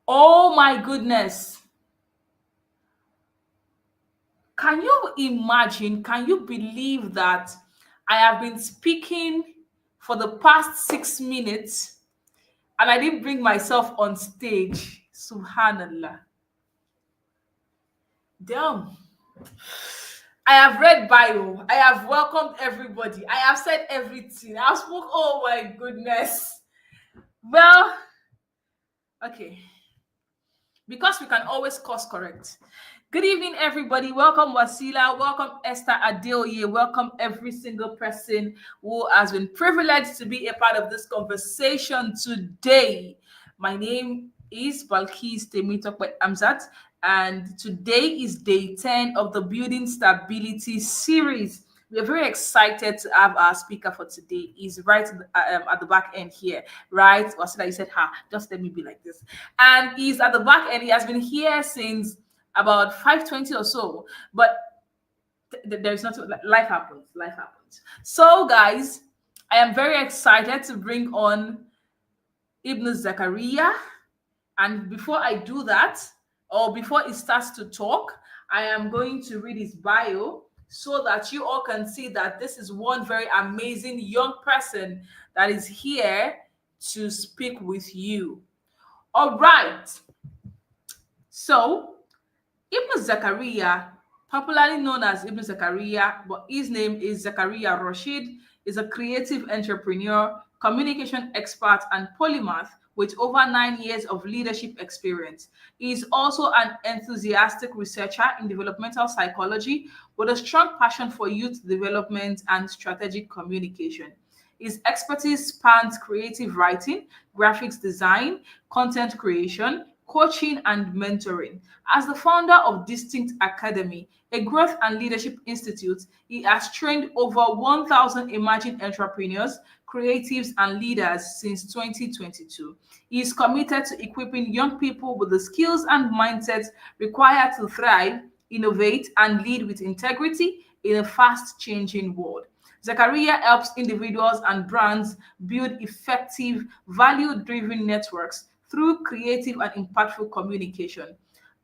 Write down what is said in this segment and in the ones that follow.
Oh my goodness. Can you imagine? Can you believe that I have been speaking for the past 6 minutes and I didn't bring myself on stage? Subhanallah. Damn. I have read bio. I have welcomed everybody. I have said everything. I have spoke. Oh my goodness. Well, okay. Because we can always course correct. Good evening, everybody. Welcome, Wasila. Welcome, Esther Adeoye. Welcome, every single person who has been privileged to be a part of this conversation today. My name is Balkis Temitokwe Amzat, and today is day 10 of the Building Stability series. We are very excited to have our speaker for today. He's right at the back end here, right? Wasila, you said, "Ha, just let me be like this." And he's at the back end. He has been here since about 5:20 or so. But there's not life happens. Life happens. So, guys, I am very excited to bring on Ibn Zakariyyah. And before I do that, or before he starts to talk, I am going to read his bio so that you all can see that this is one very amazing young person that is here to speak with you. All right. So, Ibn Zakariyyah, popularly known as Ibn Zakariyyah, but his name is Zakariyyah Rasheed, is a creative entrepreneur, communication expert, and polymath with over 9 years of leadership experience. He is also an enthusiastic researcher in developmental psychology with a strong passion for youth development and strategic communication. His expertise spans creative writing, graphics design, content creation, coaching, and mentoring. As the founder of Distinct Academy, a growth and leadership institute, he has trained over 1,000 emerging entrepreneurs, creatives, and leaders since 2022. He is committed to equipping young people with the skills and mindsets required to thrive, innovate, and lead with integrity in a fast changing world. Zachariah helps individuals and brands build effective, value driven networks through creative and impactful communication.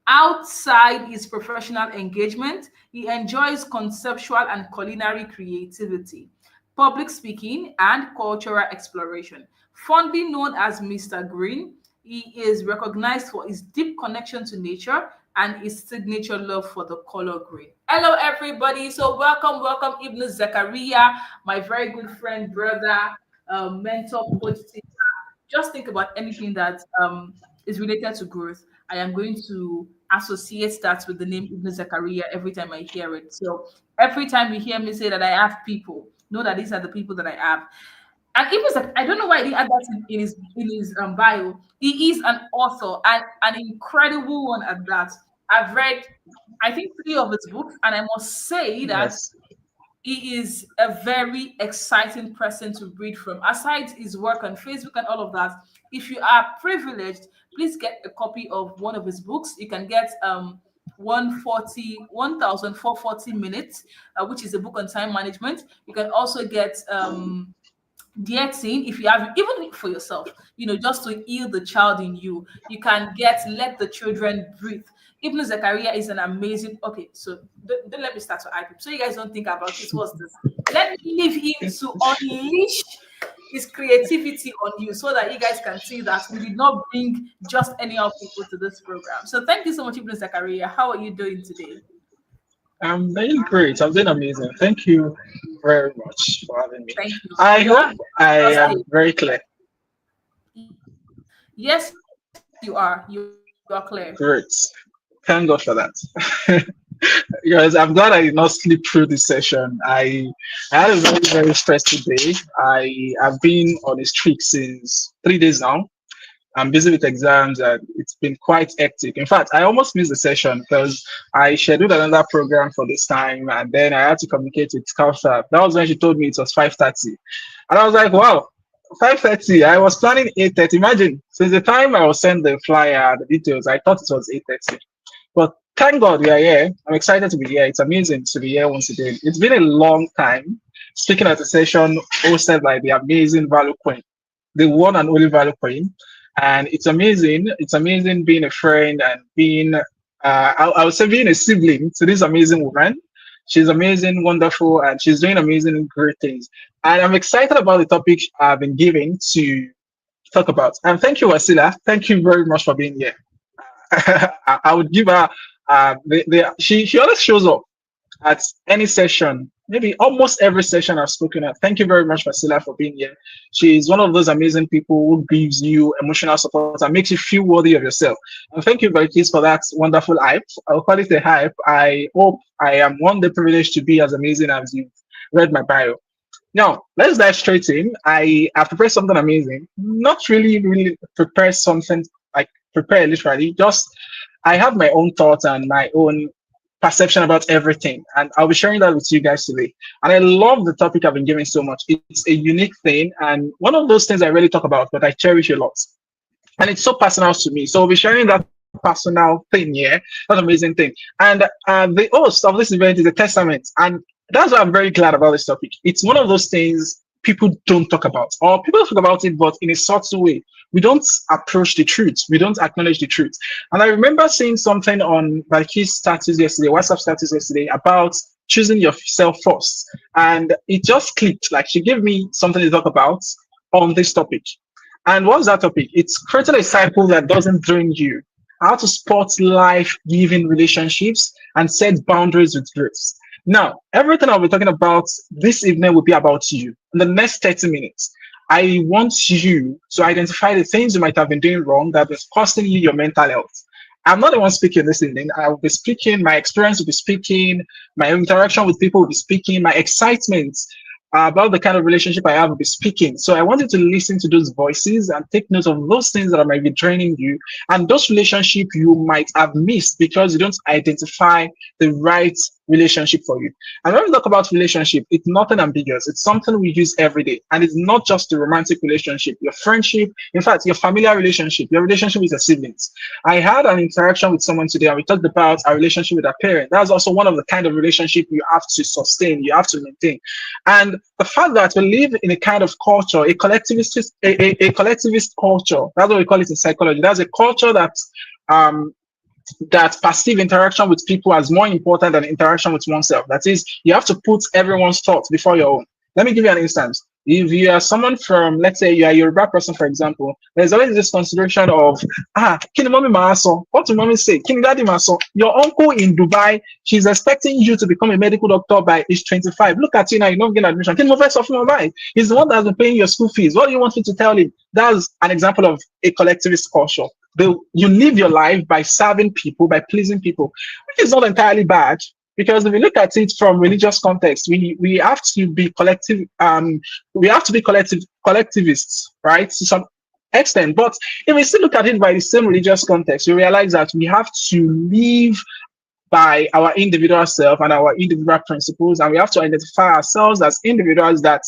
Outside his professional engagement, he enjoys conceptual and culinary creativity, public speaking, and cultural exploration. Fondly known as Mr. Green, he is recognized for his deep connection to nature and his signature love for the color green. Hello, everybody. So, welcome, Ibn Zakaria, my very good friend, brother, mentor, coach, teacher. Just think about anything that is related to growth. I am going to associate that with the name Ibn Zakaria every time I hear it. So every time you hear me say that I have people, know that these are the people that I have. And even like I don't know why he didn't add that in his bio. He is an author and an incredible one at that. I've read, I think, three of his books, and I must say that Yes. he is a very exciting person to read from. Aside his work on Facebook and all of that, if you are privileged, please get a copy of one of his books. You can get 1,440 minutes, which is a book on time management. You can also get dear teen, if you have, even for yourself, just to heal the child in you, you can get Let the Children Breathe. Ibn Zakaria is an amazing. Okay, so don't let me start to hype him. So you guys don't think about it. What's this? Let me leave him to unleash his creativity on you so that you guys can see that we did not bring just any of people to this program. So thank you so much, Ibn Zakaria. How are you doing today? I'm doing great. I'm doing amazing. Thank you very much for having me. Thank you. I You hope have I your am stage. very clear. Yes, you are. You are clear. Great. Thank God for that. Yes, I'm glad I did not sleep through this session. I had a very, very stressful day. I have been on a streak since 3 days now. I'm busy with exams and it's been quite hectic. In fact, I almost missed the session because I scheduled another program for this time and then I had to communicate with Kausha. That was when she told me it was 5:30. And I was like, wow, 5:30. I was planning 8:30. Imagine, since the time I was sent the flyer, the details, I thought it was 8:30. But thank God we are here. I'm excited to be here. It's amazing to be here once again. It's been a long time speaking at a session hosted by the amazing Value Queen, the one and only Value Queen. And it's amazing. It's amazing being a friend and being, I would say, being a sibling to this amazing woman. She's amazing, wonderful, and she's doing amazing and great things. And I'm excited about the topic I've been given to talk about. And thank you, Wasila. Thank you very much for being here. I would give her, she always shows up at any session, maybe almost every session I've spoken at. Thank you very much, Vasila, for being here. She's one of those amazing people who gives you emotional support and makes you feel worthy of yourself. And thank you, Barkis, for that wonderful hype. I'll call it a hype. I hope I am one day privileged to be as amazing as you've read my bio. Now, let's dive straight in. I have prepared something amazing. Not really prepare something like prepare literally. Just I have my own thoughts and my own perception about everything, and I'll be sharing that with you guys today. And I love the topic I've been given so much. It's a unique thing, and one of those things I really talk about, but I cherish a lot. And it's so personal to me. So I'll be sharing that personal thing here, that amazing thing. And the host of this event is a testament, and that's why I'm very glad about this topic. It's one of those things people don't talk about, or people talk about it, but in a subtle way. We don't approach the truth. We don't acknowledge the truth. And I remember seeing something on Balki's status yesterday, WhatsApp status yesterday, about choosing yourself first. And it just clicked. Like she gave me something to talk about on this topic. And what's that topic? It's creating a cycle that doesn't drain you. How to spot life-giving relationships and set boundaries with grace. Now, everything I'll be talking about this evening will be about you in the next 30 minutes. I want you to identify the things you might have been doing wrong that is costing you your mental health. I'm not the one speaking this evening. I will be speaking, my experience will be speaking, my interaction with people will be speaking, my excitement about the kind of relationship I have will be speaking. So I want you to listen to those voices and take note of those things that might be draining you and those relationships you might have missed because you don't identify the right relationship for you. And when we talk about relationship, it's nothing ambiguous. It's something we use every day. And it's not just a romantic relationship, your friendship, in fact, your familiar relationship, your relationship with your siblings. I had an interaction with someone today and we talked about our relationship with our parent. That's also one of the kind of relationship you have to sustain, you have to maintain. And the fact that we live in a kind of culture, a collectivist, a collectivist culture, that's what we call it in psychology. That's a culture um, that passive interaction with people is more important than interaction with oneself. That is, you have to put everyone's thoughts before your own. Let me give you an instance. If you are someone from, let's say you are a Yoruba person, for example, there's always this consideration of, kini mommy maso, what do mommy say? Kini daddy maso, your uncle in Dubai, she's expecting you to become a medical doctor by age 25. Look at you now, you're not getting admission. Kini mo fe sọ fún wọn? He's the one that's been paying your school fees. What do you want me to tell him? That's an example of a collectivist culture. You live your life by serving people, by pleasing people, which is not entirely bad. Because if we look at it from religious context, we have to be collective. We have to be collectivists, right, to some extent. But if we still look at it by the same religious context, we realize that we have to live by our individual self and our individual principles, and we have to identify ourselves as individuals that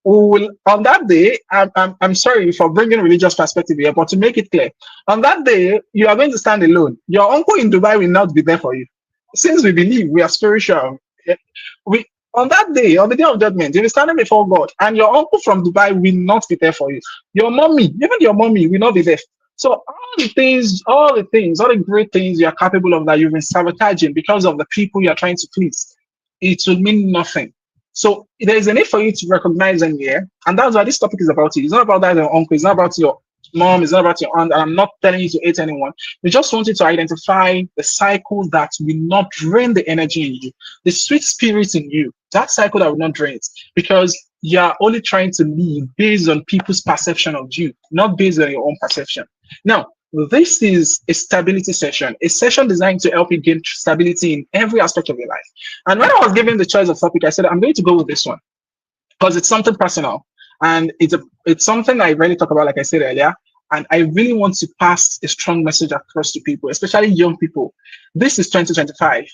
will, on that day, I'm sorry for bringing religious perspective here, but to make it clear, on that day, you are going to stand alone. Your uncle in Dubai will not be there for you. Since we believe we are spiritual, we on that day, on the day of judgment, you'll be standing before God, and your uncle from Dubai will not be there for you. Your mommy, even your mommy, will not be there. So all the great things you are capable of that you've been sabotaging because of the people you are trying to please, it will mean nothing. So there is a need for you to recognize them here, and that's why this topic is about you. It's not about that your uncle, it's not about your mom, it's not about your aunt, and I'm not telling you to hate anyone. We just want you to identify the cycle that will not drain the energy in you, the sweet spirit in you, that cycle that will not drain it, because you are only trying to live based on people's perception of you, not based on your own perception. Now, this is a stability session, a session designed to help you gain stability in every aspect of your life. And when I was given the choice of topic, I said, I'm going to go with this one because it's something personal. And it's something I really talk about, like I said earlier, and I really want to pass a strong message across to people, especially young people. This is 2025,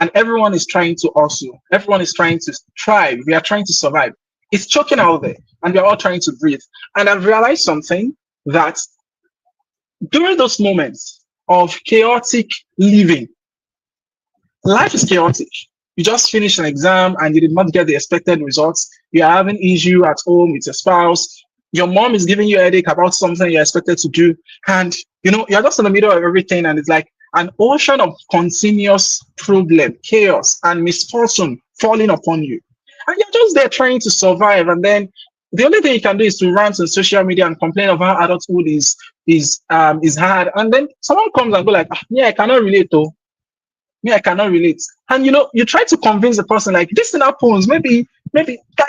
and everyone is trying to hustle. Everyone is trying to thrive. We are trying to survive. It's choking out there, and we are all trying to breathe. And I've realized something, that during those moments of chaotic living, life is chaotic. You just finished an exam and you did not get the expected results. You are having issue at home with your spouse. Your mom is giving you a headache about something you're expected to do, and you're just in the middle of everything, and it's like an ocean of continuous problem, chaos, and misfortune falling upon you, and you're just there trying to survive. And then the only thing you can do is to rant on social media and complain of how adulthood is hard. And then someone comes and go like, "Ah, yeah, I cannot relate though. Me, I cannot relate." And you try to convince the person like this thing happens. Maybe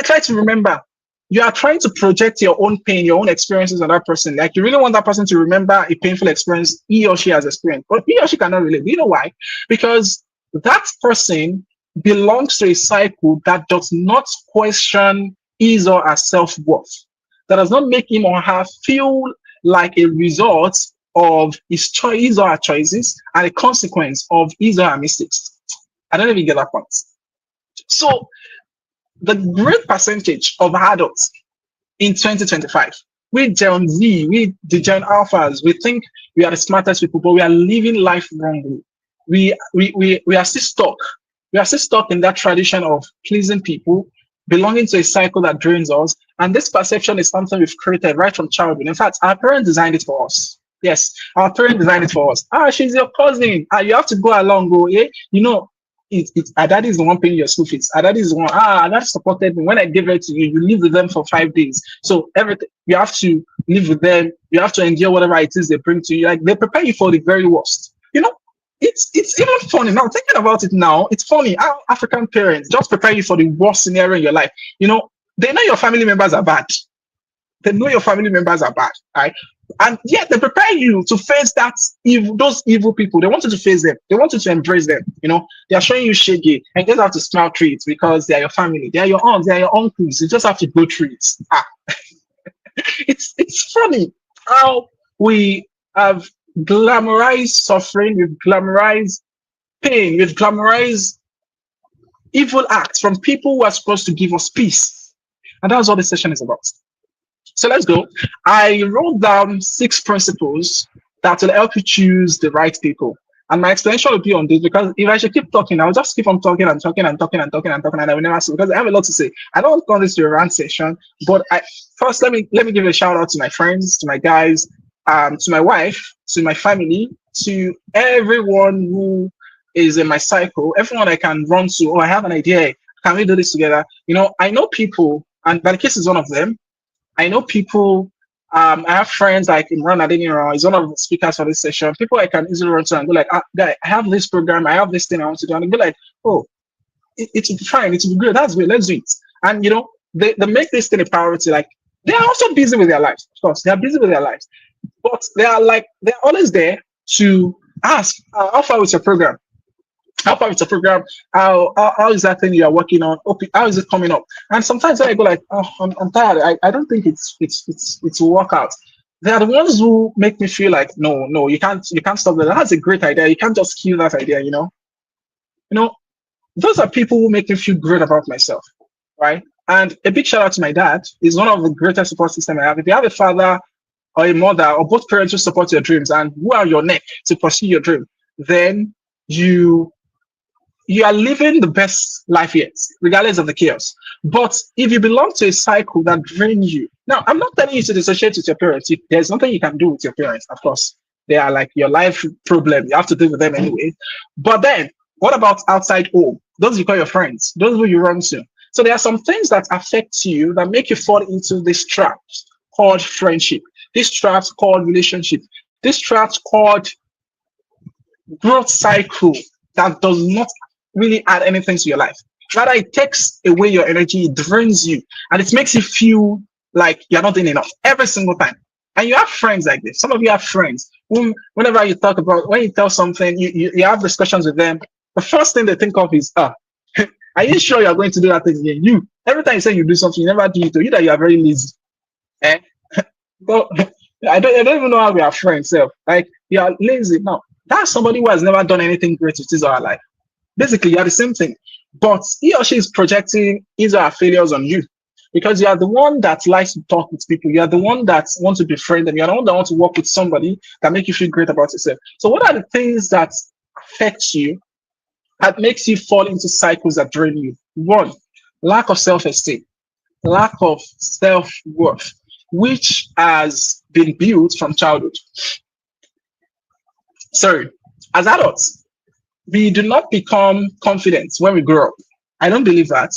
try to remember. You are trying to project your own pain, your own experiences on that person. Like you really want that person to remember a painful experience he or she has experienced, but he or she cannot relate. Do you know why? Because that person belongs to a cycle that does not question his or her self-worth. That does not make him or her feel like a result of his or her choices and a consequence of his or her mistakes. I don't even get that point. So the great percentage of adults in 2025, we Gen Z, we the Gen Alphas, we think we are the smartest people, but we are living life wrongly. We are still stuck. We are still stuck in that tradition of pleasing people, belonging to a cycle that drains us. And this perception is something we've created right from childhood. In fact, our parents designed it for us. Yes, our parents designed it for us. Ah, she's your cousin. Ah, you have to go along. Go, yeah. Our daddy is the one paying your school fees. Our daddy is the one. Ah, that supported me when I gave it to you. You live with them for 5 days, so everything you have to live with them. You have to endure whatever it is they bring to you. Like they prepare you for the very worst. It's even funny now. Thinking about it now, it's funny how African parents just prepare you for the worst scenario in your life. They know your family members are bad. They know your family members are bad, right? And yet they prepare you to face those evil people. They want you to face them. They want you to embrace them. They are showing you shaggy, and you just have to smile through it because they are your family. They are your aunts. They are your uncles. You just have to go through it. It's funny how we have glamorized suffering, we've glamorized pain, we've glamorized evil acts from people who are supposed to give us peace. And that's what this session is about. So let's go. I wrote down 6 principles that will help you choose the right people. And my explanation will be on this because if I should keep talking, I'll just keep on talking and talking and talking and talking and talking, and I will never say because I have a lot to say. I don't want to turn this to a rant session, but first let me give a shout out to my friends, to my guys, to my wife, to my family, to everyone who is in my cycle, everyone I can run to. Oh, I have an idea. Can we do this together? I know people, and Balikis is one of them. I know people. I have friends like Imran Adeniro, he's one of the speakers for this session. People I can easily run to and go like, guy, I have this program, I have this thing I want to do. And they go like, oh, it will be fine, it will be great, that's great, let's do it. And they make this thing a priority. Like they are also busy with their lives. Of course, they are busy with their lives. But they're always there to ask, how far is your program? How far is the program? How is that thing you are working on? Okay, how is it coming up? And sometimes I go like, oh, I'm tired. I don't think it's will work out. They are the ones who make me feel like, no, you can't stop that. That's a great idea. You can't just kill that idea. Those are people who make me feel great about myself, right? And a big shout out to my dad. He's one of the greatest support system I have. If you have a father or a mother or both parents who support your dreams and who are your neck to pursue your dream, then you are living the best life yet, regardless of the chaos. But if you belong to a cycle that drains you, now I'm not telling you to dissociate with your parents. There's nothing you can do with your parents, of course. They are like your life problem. You have to deal with them anyway. But then, what about outside home? Those you call your friends, those who you run to. So there are some things that affect you that make you fall into this trap called friendship, this trap called relationship, this trap called growth cycle that does not really add anything to your life. Rather, it takes away your energy, it drains you, and it makes you feel like you're not doing enough every single time. And you have friends like this. Some of you have friends whom, whenever you talk about, when you tell something, you have discussions with them. The first thing they think of is, are you sure you're going to do that thing again? Every time you say you do something, you never do it, or you that you are very lazy. Eh? But I don't even know how we are friends. So, like, you are lazy. No, that's somebody who has never done anything great with his or her life. Basically, you are the same thing, but he or she is projecting his or her failures on you because you are the one that likes to talk with people. You are the one that wants to befriend them. You are the one that wants to work with somebody that make you feel great about yourself. So what are the things that affect you, that makes you fall into cycles that drain you? One, lack of self-esteem, lack of self-worth. which has been built from childhood. Sorry, as adults, we do not become confident when we grow up. I don't believe that.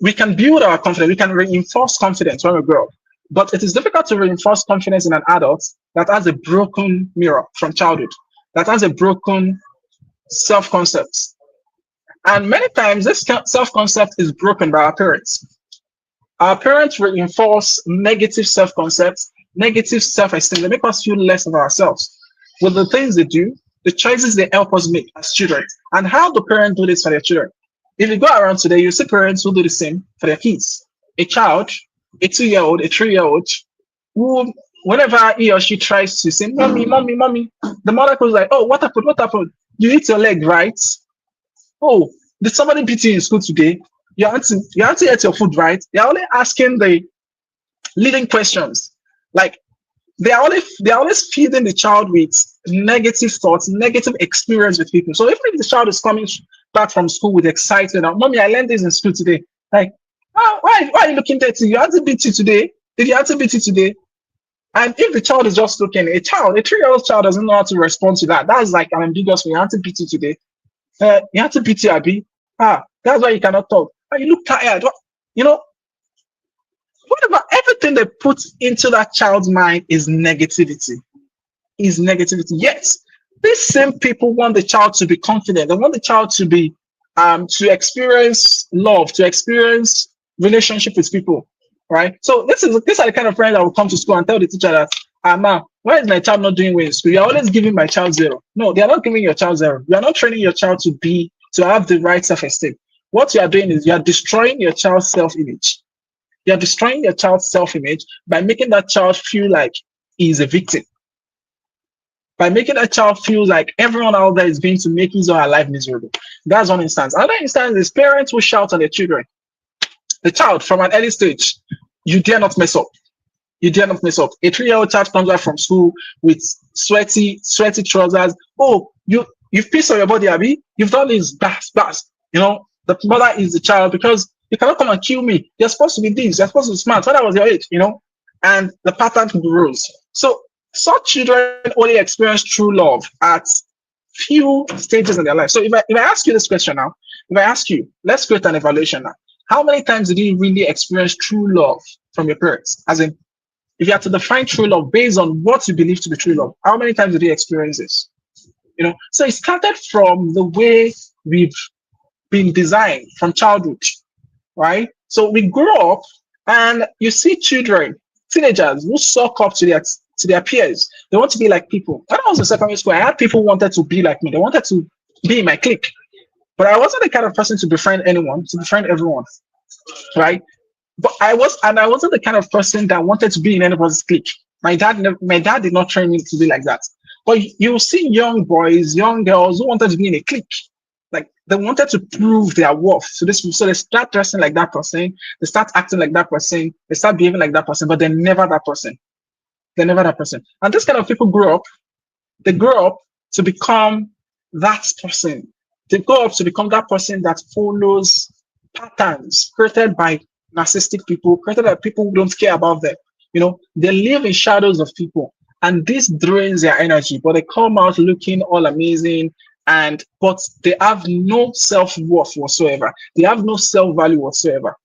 We can build our confidence, we can reinforce confidence when we grow up. But it is difficult to reinforce confidence in an adult that has a broken mirror from childhood, that has a broken self concept. And many times, this self concept is broken by our parents. Our parents reinforce negative self concepts, negative self esteem. They make us feel less of ourselves with the things they do, the choices they help us make as children. And how do parents do this for their children? If you go around today, you see parents who do the same for their kids. A child, a 2-year old, a 3-year old, who, whenever he or she tries to say, "Mommy, mommy, mommy," the mother goes like, "Oh, what happened? What happened? You hit your leg, right? Oh, did somebody beat you in school today? Your auntie ate your food, right?" They're only asking the leading questions. Like, they're always feeding the child with negative thoughts, negative experience with people. So even if the child is coming back from school with excitement, "Mommy, I learned this in school today." Like, "Oh, why are you looking dirty? Your auntie beat you today? Did your auntie beat you today?" And if the child is just looking, a 3-year-old child doesn't know how to respond to that. That's like an ambiguous way. "Your auntie beat you today. You have to beat you, Abby. That's why you cannot talk. You look tired." You know, whatever, everything they put into that child's mind is negativity. Is negativity. Yes, these same people want the child to be confident. They want the child to be to experience love, to experience relationship with people. Right. So these are the kind of friends that will come to school and tell the teacher that, "Ma, why is my child not doing well in school? You're always giving my child zero." No, they are not giving your child zero. You are not training your child to have the right self-esteem. What you are doing is you are destroying your child's self-image. You're destroying your child's self-image by making that child feel like he's a victim, by making that child feel like everyone out there is going to make his or her life miserable. That's one instance. Another instance is parents who shout on their children. The child from an early stage, "You dare not mess up. You dare not mess up." A 3-year-old child comes back from school with sweaty trousers. "Oh, you've pissed on your body, Abby. You've done this, bass. The mother is the child because you cannot come and kill me. You're supposed to be this. You're supposed to be smart. When I was your age, and the pattern grows. So such children only experience true love at few stages in their life. So if I ask you this question now, if I ask you, let's create an evaluation now. How many times did you really experience true love from your parents? As in, if you had to define true love based on what you believe to be true love, how many times did you experience this? So it started from the way we've been designed from childhood, right? So we grow up and you see children, teenagers who suck up to their peers. They want to be like people. When I was in secondary school, I had people who wanted to be like me. They wanted to be in my clique. But I wasn't the kind of person to befriend anyone, to befriend everyone, right? But I wasn't the kind of person that wanted to be in anybody's clique. My dad did not train me to be like that. But you see young boys, young girls who wanted to be in a clique. Like, they wanted to prove their worth. So they start dressing like that person, they start acting like that person, they start behaving like that person, but they're never that person. They're never that person. And this kind of people grow up, they grow up to become that person. They grow up to become that person that follows patterns created by narcissistic people, created by people who don't care about them. They live in shadows of people, and this drains their energy, but they come out looking all amazing, but they have no self-worth whatsoever. They have no self-value whatsoever.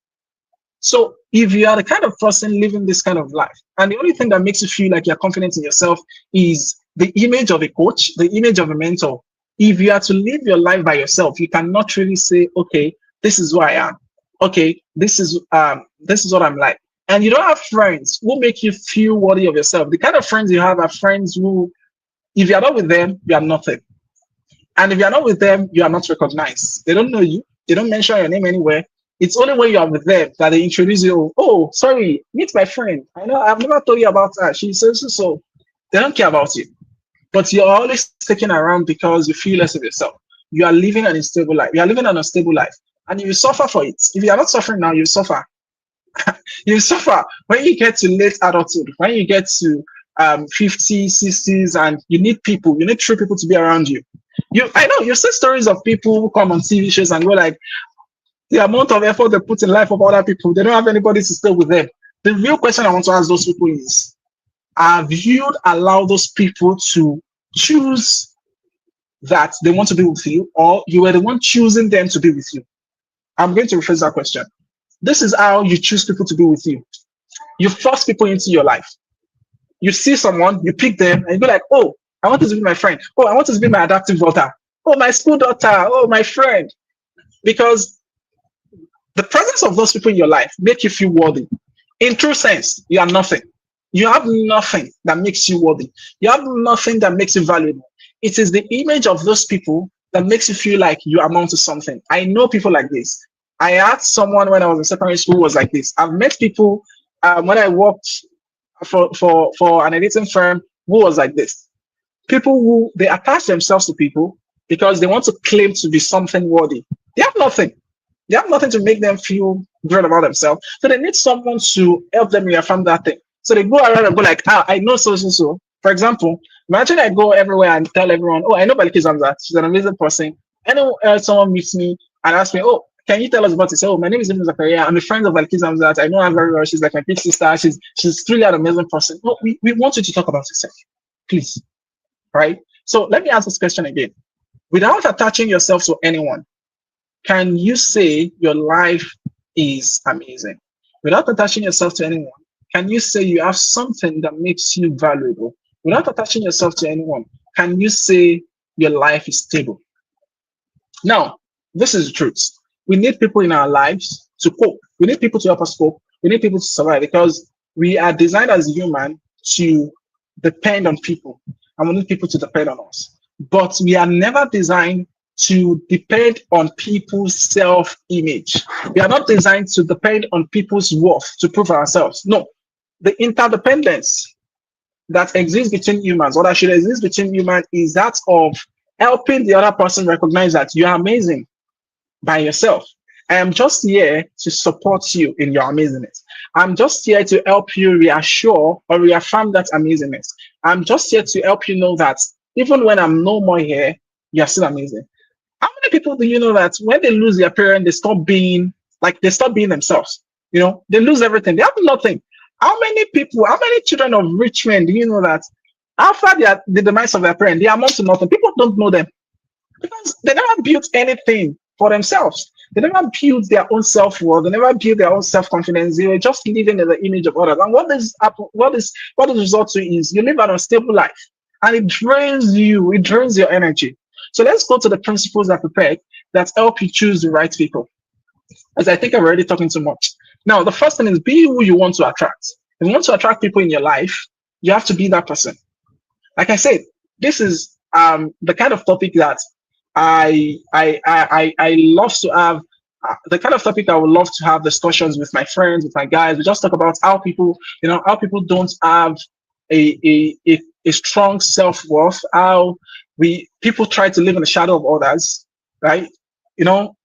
So if you are the kind of person living this kind of life, and the only thing that makes you feel like you're confident in yourself is the image of a coach, the image of a mentor, if you are to live your life by yourself, you cannot really say, "Okay, this is who I am. Okay, this is what I'm like." And you don't have friends who make you feel worthy of yourself. The kind of friends you have are friends who, if you're not with them, you are nothing. And if you're not with them, you are not recognized. They don't know you. They don't mention your name anywhere. It's only when you are with them that they introduce you. "Oh, sorry, meet my friend. I know I've never told you about her. She says so." They don't care about you. But you're always sticking around because you feel less of yourself. You are living an unstable life. You are living an unstable life. And you will suffer for it. If you are not suffering now, you suffer. You suffer when you get to late adulthood, when you get to 50s, 60s, and you need true people to be around you. I know you see stories of people who come on TV shows and go like, the amount of effort they put in life of other people, they don't have anybody to stay with them. The real question I want to ask those people is, have you allowed those people to choose that they want to be with you, or you were the one choosing them to be with you? I'm going to rephrase that question. This is how you choose people to be with you. You force people into your life. You see someone, you pick them, and you be like, oh, I want this to be my friend. Oh, I want this to be my adoptive daughter. Oh, my school daughter. Oh, my friend. Because the presence of those people in your life make you feel worthy. In true sense, you are nothing. You have nothing that makes you worthy. You have nothing that makes you valuable. It is the image of those people that makes you feel like you amount to something. I know people like this. I had someone when I was in secondary school who was like this. I've met people when I worked for an editing firm who was like this. People who they attach themselves to people because they want to claim to be something worthy. They have nothing. They have nothing to make them feel great about themselves. So they need someone to help them reaffirm that thing. So they go around and go like, ah, I know so. For example, imagine I go everywhere and tell everyone, oh, I know Baliki Zamzat. She's an amazing person. I know someone meets me and asks me, oh, can you tell us about it? Say, oh, my name is Ibn Zakariyyah. I'm a friend of Baliki Zamzat. I know her very well. She's like my big sister. She's truly an amazing person. No, we want you to talk about yourself, please. Right? So let me ask this question again. Without attaching yourself to anyone, can you say your life is amazing? Without attaching yourself to anyone, can you say you have something that makes you valuable? Without attaching yourself to anyone, can you say your life is stable? Now, this is the truth. We need people in our lives to cope. We need people to help us cope. We need people to survive because we are designed as human to depend on people, and we need people to depend on us. But we are never designed to depend on people's self-image. We are not designed to depend on people's worth to prove ourselves. No, the interdependence that exists between humans, or that should exist between humans, is that of helping the other person recognize that you are amazing by yourself. I am just here to support you in your amazingness. I'm just here to help you reassure or reaffirm that amazingness. I'm just here to help you know that even when I'm no more here, you're still amazing. How many people do you know that when they lose their parent, they stop being themselves? You know, they lose everything. They have nothing. How many children of rich men do you know that after the demise of their parent, they amount to nothing? People don't know them because they never built anything for themselves. They never built their own self-worth. They never built their own self-confidence. They were just living in the image of others. And what the result to is you live an unstable life, and it drains you. It drains your energy. So let's go to the principles that prepare that help you choose the right people. As I think I'm already talking too much. Now, the first thing is be who you want to attract. If you want to attract people in your life, you have to be that person. Like I said, this is the kind of topic that I love to have. The kind of topic I would love to have discussions with my friends, with my guys. We just talk about how people don't have a strong self-worth, how people try to live in the shadow of others, right?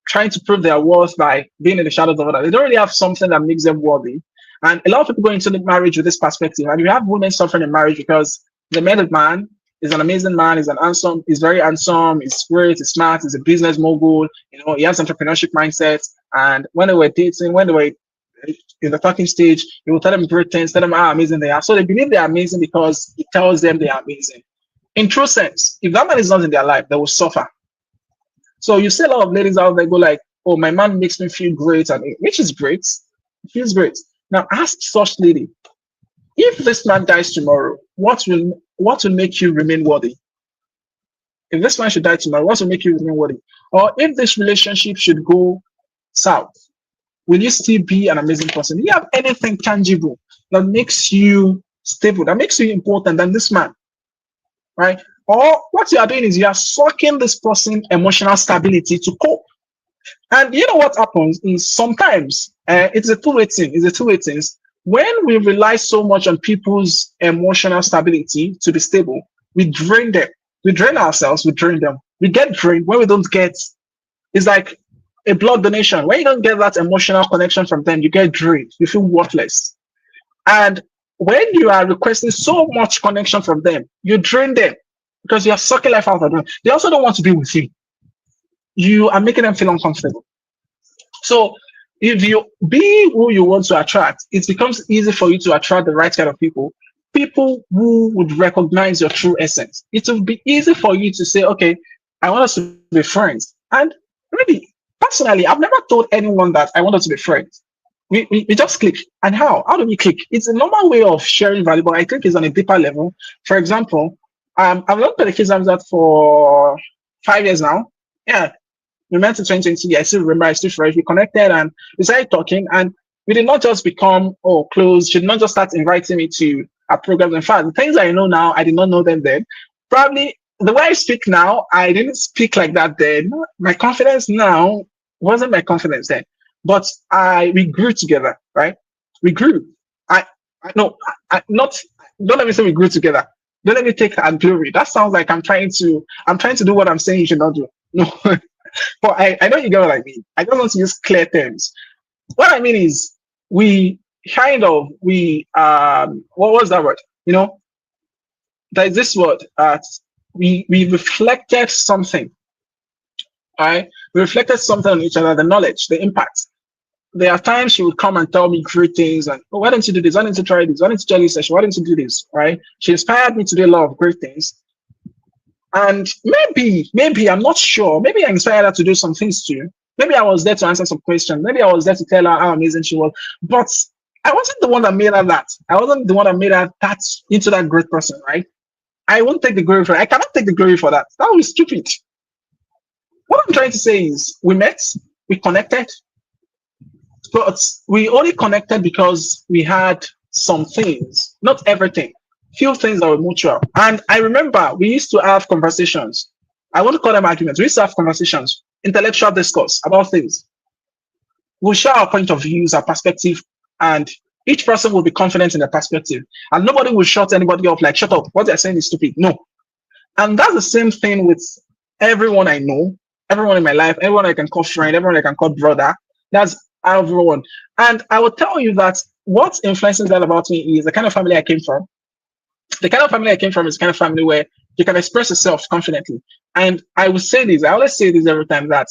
Trying to prove their worth by being in the shadows of others. They don't really have something that makes them worthy. And a lot of people go into the marriage with this perspective. And you have women suffering in marriage because they met a man, is an amazing man, he's very handsome, he's great, he's smart, he's a business mogul, he has entrepreneurship mindset. And when they were dating, when they were in the talking stage, he will tell them great things, tell them how amazing they are. So they believe they're amazing because he tells them they are amazing. In true sense, if that man is not in their life, they will suffer. So you see a lot of ladies out there go like, oh, my man makes me feel great, which is great. It feels great. Now ask such lady, if this man dies tomorrow, what will make you remain worthy? If this man should die tomorrow, what will make you remain worthy? Or if this relationship should go south, will you still be an amazing person? Do you have anything tangible that makes you stable, that makes you important than this man? Right? Or what you are doing is you are sucking this person's emotional stability to cope. And you know what happens is sometimes it's a two-way thing. It's a two-way thing. When we rely so much on people's emotional stability to be stable, we drain them. We drain ourselves. We drain them. We get drained when we don't get. It's like a blood donation. When you don't get that emotional connection from them, you get drained. You feel worthless. And when you are requesting so much connection from them, you drain them because you are sucking life out of them. They also don't want to be with you. You are making them feel uncomfortable. So If you be who you want to attract, it becomes easy for you to attract the right kind of people, people who would recognize your true essence. It will be easy for you to say, okay, I want us to be friends. And really, personally, I've never told anyone that I want us to be friends. We just click. And how? How do we click? It's a normal way of sharing value, but I think it's on a deeper level. For example, I've looked at the kids I've that for 5 years now. Yeah, we met in 2020. I still remember, I still fresh. We connected and we started talking, and we did not just become close. She did not just start inviting me to our programs. In fact, the things I know now, I did not know them then. Probably the way I speak now, I didn't speak like that then. My confidence now wasn't my confidence then, but we grew together, right? We grew. I, I no, not. Don't let me say we grew together. Don't let me take our glory. That sounds like I'm trying to do what I'm saying you should not do. No, but I know you get what I mean. I don't want to use clear terms. What I mean is we what was that word? You know, there's this word we reflected something, right? We reflected something on each other, the knowledge, the impact. There are times she would come and tell me great things and, oh, why don't you do this? Why don't you try this? Why don't you try this session? Why don't you do this? Right? She inspired me to do a lot of great things. And maybe, I'm not sure. Maybe I inspired her to do some things too. Maybe I was there to answer some questions. Maybe I was there to tell her how amazing she was. But I wasn't the one that made her that. I wasn't the one that made her that into that great person, right? I won't take the glory for it. I cannot take the glory for that. That would be stupid. What I'm trying to say is we met, we connected, but we only connected because we had some things, not everything, few things that were mutual. And I remember we used to have conversations. I want to call them arguments. We used to have conversations, intellectual discourse about things. We'll share our point of views, our perspective, and each person will be confident in their perspective. And nobody will shut anybody up like, shut up, what they're saying is stupid. No. And that's the same thing with everyone I know, everyone in my life, everyone I can call friend, everyone I can call brother. That's everyone. And I will tell you that what influences that about me is the kind of family I came from. The kind of family I came from is the kind of family where you can express yourself confidently. And I will say this, I always say this every time, that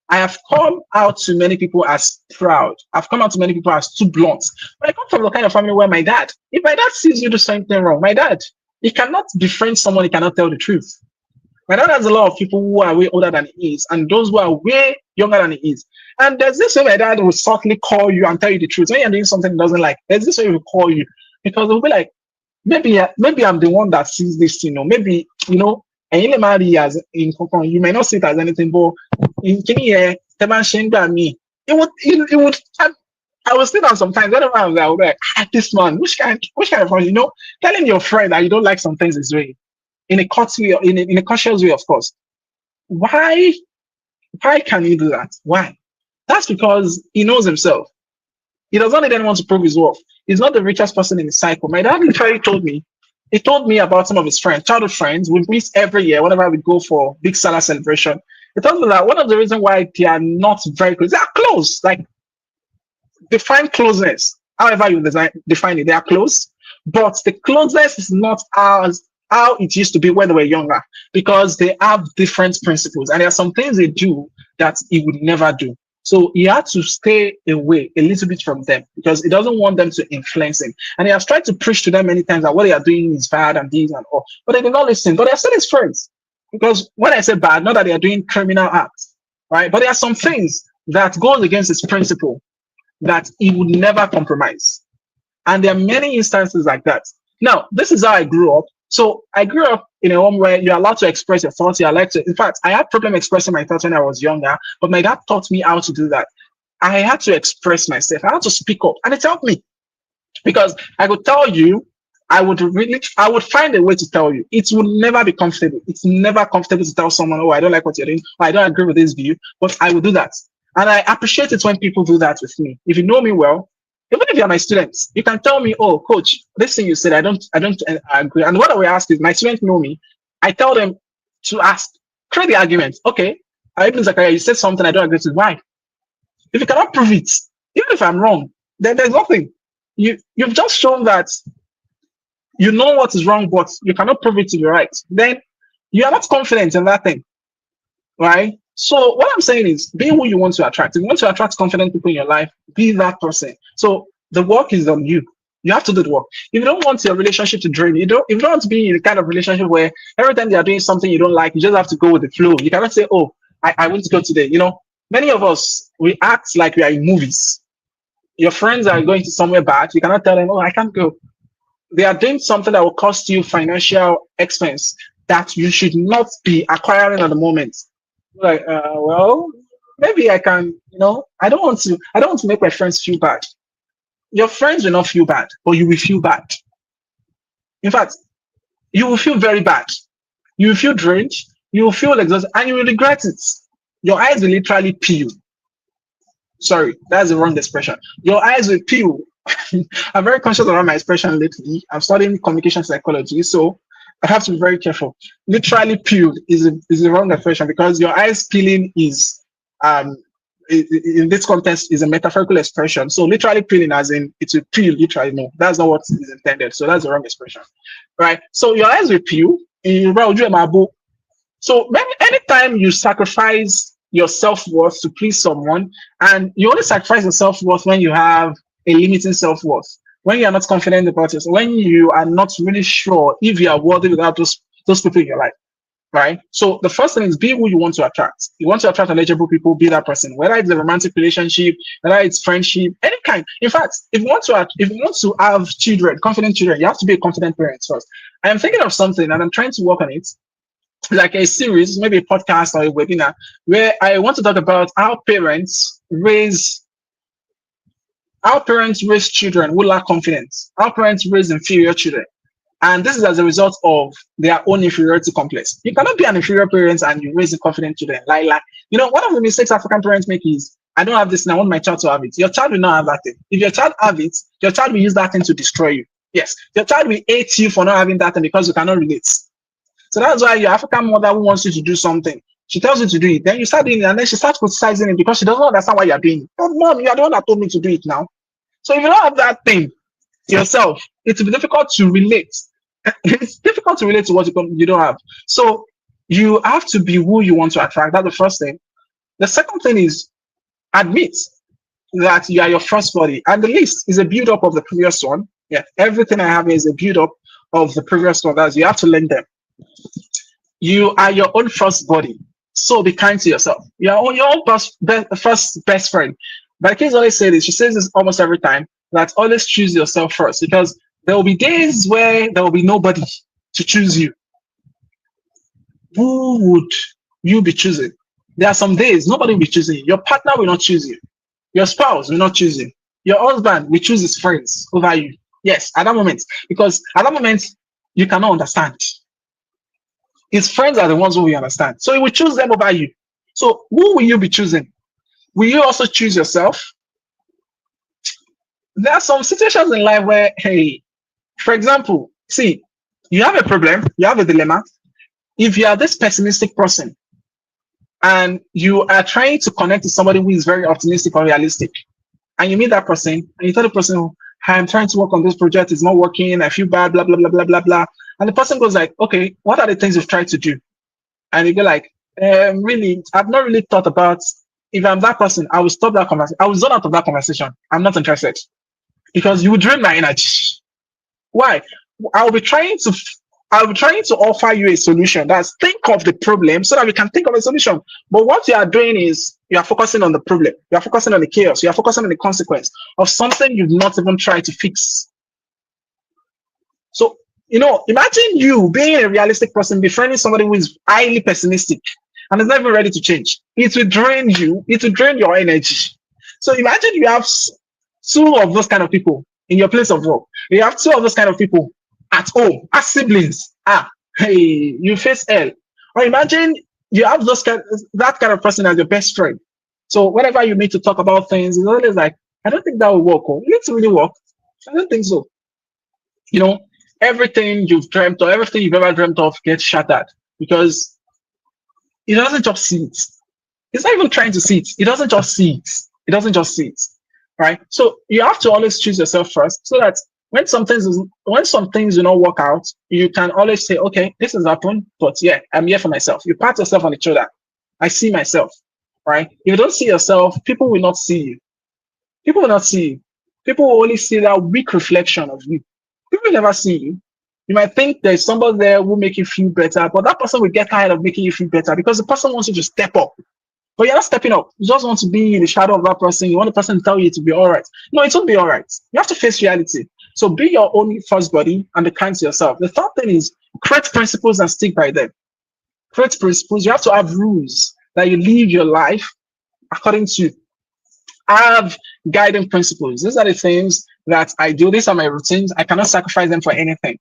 I have come out to many people as proud. I've come out to many people as too blunt. But I come from the kind of family where if my dad sees you do something wrong, my dad, he cannot befriend someone he cannot tell the truth. My dad has a lot of people who are way older than he is, and those who are way younger than he is. And there's this way my dad will subtly call you and tell you the truth. When you're doing something he doesn't like, there's this way he will call you, because he'll be like, maybe I'm the one that sees this, maybe, and you may not see it as anything, but in Kenya, me, I was still down sometimes. Whenever I was there, I was like, this man, which kind of fun, telling your friend that you don't like some things is doing in a way, in a cautious way, of course. Why can he do that? Why? That's because he knows himself. He does not need anyone to prove his worth. He's not the richest person in the cycle. My dad literally told me, he told me about some of his friends, childhood friends. We meet every year whenever we go for big Salah celebration. He told me that one of the reasons why they are not very close, they are close. Like, define closeness. However you define it, they are close. But the closeness is not as how it used to be when they were younger, because they have different principles. And there are some things they do that he would never do. So he had to stay away a little bit from them because he doesn't want them to influence him. And he has tried to preach to them many times that what they are doing is bad and this and all. But they did not listen. But they are still his friends. Because when I say bad, not that they are doing criminal acts, right? But there are some things that goes against his principle that he would never compromise. And there are many instances like that. Now, this is how I grew up. So I grew up in a home where you're allowed to express your thoughts. In fact, I had problem expressing my thoughts when I was younger, but my dad taught me how to do that. I had to express myself. I had to speak up, and it helped me because I could tell you, I would find a way to tell you. It will never be comfortable. It's never comfortable to tell someone, oh, I don't like what you're doing, or I don't agree with this view, but I will do that. And I appreciate it when people do that with me. If you know me well, even if you're my students, you can tell me, oh, coach, this thing you said, I don't agree. And what I will ask is, my students know me. I tell them to create the argument. Okay, Ibn Zakariyyah, you said something I don't agree with. Why? If you cannot prove it, even if I'm wrong, then there's nothing. You've just shown that you know what is wrong, but you cannot prove it to be right. Then you are not confident in that thing, right? So what I'm saying is, be who you want to attract. If you want to attract confident people in your life, be that person. So the work is on you. You have to do the work. If you don't want your relationship to drain you, if you don't want to be in the kind of relationship where every time they are doing something you don't like, you just have to go with the flow. You cannot say, "Oh, I want to go today." Many of us, we act like we are in movies. Your friends are going to somewhere bad. You cannot tell them, "Oh, I can't go." They are doing something that will cost you financial expense that you should not be acquiring at the moment. Like, well, maybe I can, I don't want to make my friends feel bad. Your friends will not feel bad, but you will feel bad. In fact, you will feel very bad. You will feel drained, you will feel exhausted, and you will regret it. Your eyes will literally peel. Sorry, that's the wrong expression. Your eyes will peel. I'm very conscious around my expression lately. I'm studying communication psychology, so I have to be very careful. Literally peeled is the wrong expression because your eyes peeling is um in this context is a metaphorical expression. So literally peeling as in it will peel literally. No, that's not what is intended. So that's the wrong expression. Right. So your eyes will peel. So anytime you sacrifice your self-worth to please someone, and you only sacrifice your self-worth when you have a limiting self-worth, when you are not confident about yourself, when you are not really sure if you are worthy without those people in your life, right? So the first thing is be who you want to attract. You want to attract eligible people, be that person, whether it's a romantic relationship, whether it's friendship, any kind. In fact, if you want to have children, confident children, you have to be a confident parent first. I am thinking of something and I'm trying to work on it, like a series, maybe a podcast or a webinar, where I want to talk about how parents raise children who lack confidence, how parents raise inferior children. And this is as a result of their own inferiority complex. You cannot be an inferior parent and you raise confident children. One of the mistakes African parents make is, I don't have this and I want my child to have it. Your child will not have that thing. If your child have it, your child will use that thing to destroy you. Yes, your child will hate you for not having that thing because you cannot relate. So that's why your African mother who wants you to do something, she tells you to do it. Then you start doing it, and then she starts criticizing it because she doesn't understand why you're doing it. But mom, you are the one that told me to do it now. So if you don't have that thing yourself, it will be difficult to relate. It's difficult to relate to what you don't have. So you have to be who you want to attract. That's the first thing. The second thing is admit that you are your first body. And the list is a build-up of the previous one. Yeah, everything I have is a build-up of the previous one. That's you have to learn them. You are your own first body. So be kind to yourself. You are your own first best friend. But kids always say this. She says this almost every time, that always choose yourself first, because there will be days where there will be nobody to choose you. Who would you be choosing? There are some days nobody will be choosing you. Your partner will not choose you. Your spouse will not choose you. Your husband will choose his friends over you. Yes, at that moment. Because at that moment, you cannot understand. His friends are the ones who will understand. So he will choose them over you. So who will you be choosing? Will you also choose yourself? There are some situations in life where, hey, for example, see, you have a problem, you have a dilemma. If you are this pessimistic person and you are trying to connect to somebody who is very optimistic or realistic, and you meet that person and you tell the person, oh, I'm trying to work on this project, it's not working, I feel bad, blah, blah, blah, blah, blah, blah. And the person goes like, okay, what are the things you've tried to do? And you go like, really, I've not really thought about, if I'm that person, I will stop that conversation. I will zone out of that conversation. I'm not interested because you will drain my energy. Why? I'll be trying to offer you a solution. That's think of the problem so that we can think of a solution. But what you are doing is you are focusing on the problem. You are focusing on the chaos. You are focusing on the consequence of something you've not even tried to fix. So, imagine you being a realistic person, befriending somebody who is highly pessimistic and is not even ready to change. It will drain you. It will drain your energy. So imagine you have two of those kind of people in your place of work. You have two of those kind of people at home, as siblings. Hey, you face hell. Or imagine you have that kind of person as your best friend. So whenever you meet to talk about things, it's always like, I don't think that will work. It needs to really work. I don't think so. Everything you've dreamt or everything you've ever dreamt of gets shattered because it doesn't just see it. It's not even trying to see it. It doesn't just see it. It doesn't just see it. Right? So you have to always choose yourself first so that when some things do not work out, you can always say, okay, this has happened, but yeah, I'm here for myself. You pat yourself on the shoulder I see myself, right? If you don't see yourself, people will not see you. People will not see you. People will only see that weak reflection of you. People will never see you. You might think there's somebody there who will make you feel better, but that person will get tired of making you feel better because the person wants you to step up. But you're not stepping up. You just want to be in the shadow of that person. You want the person to tell you to be all right. No, it won't be all right. You have to face reality. So be your own first body and be kind to yourself. The third thing is create principles and stick by them. Create principles. You have to have rules that you live your life according to. Have guiding principles. These are the things that I do. These are my routines. I cannot sacrifice them for anything.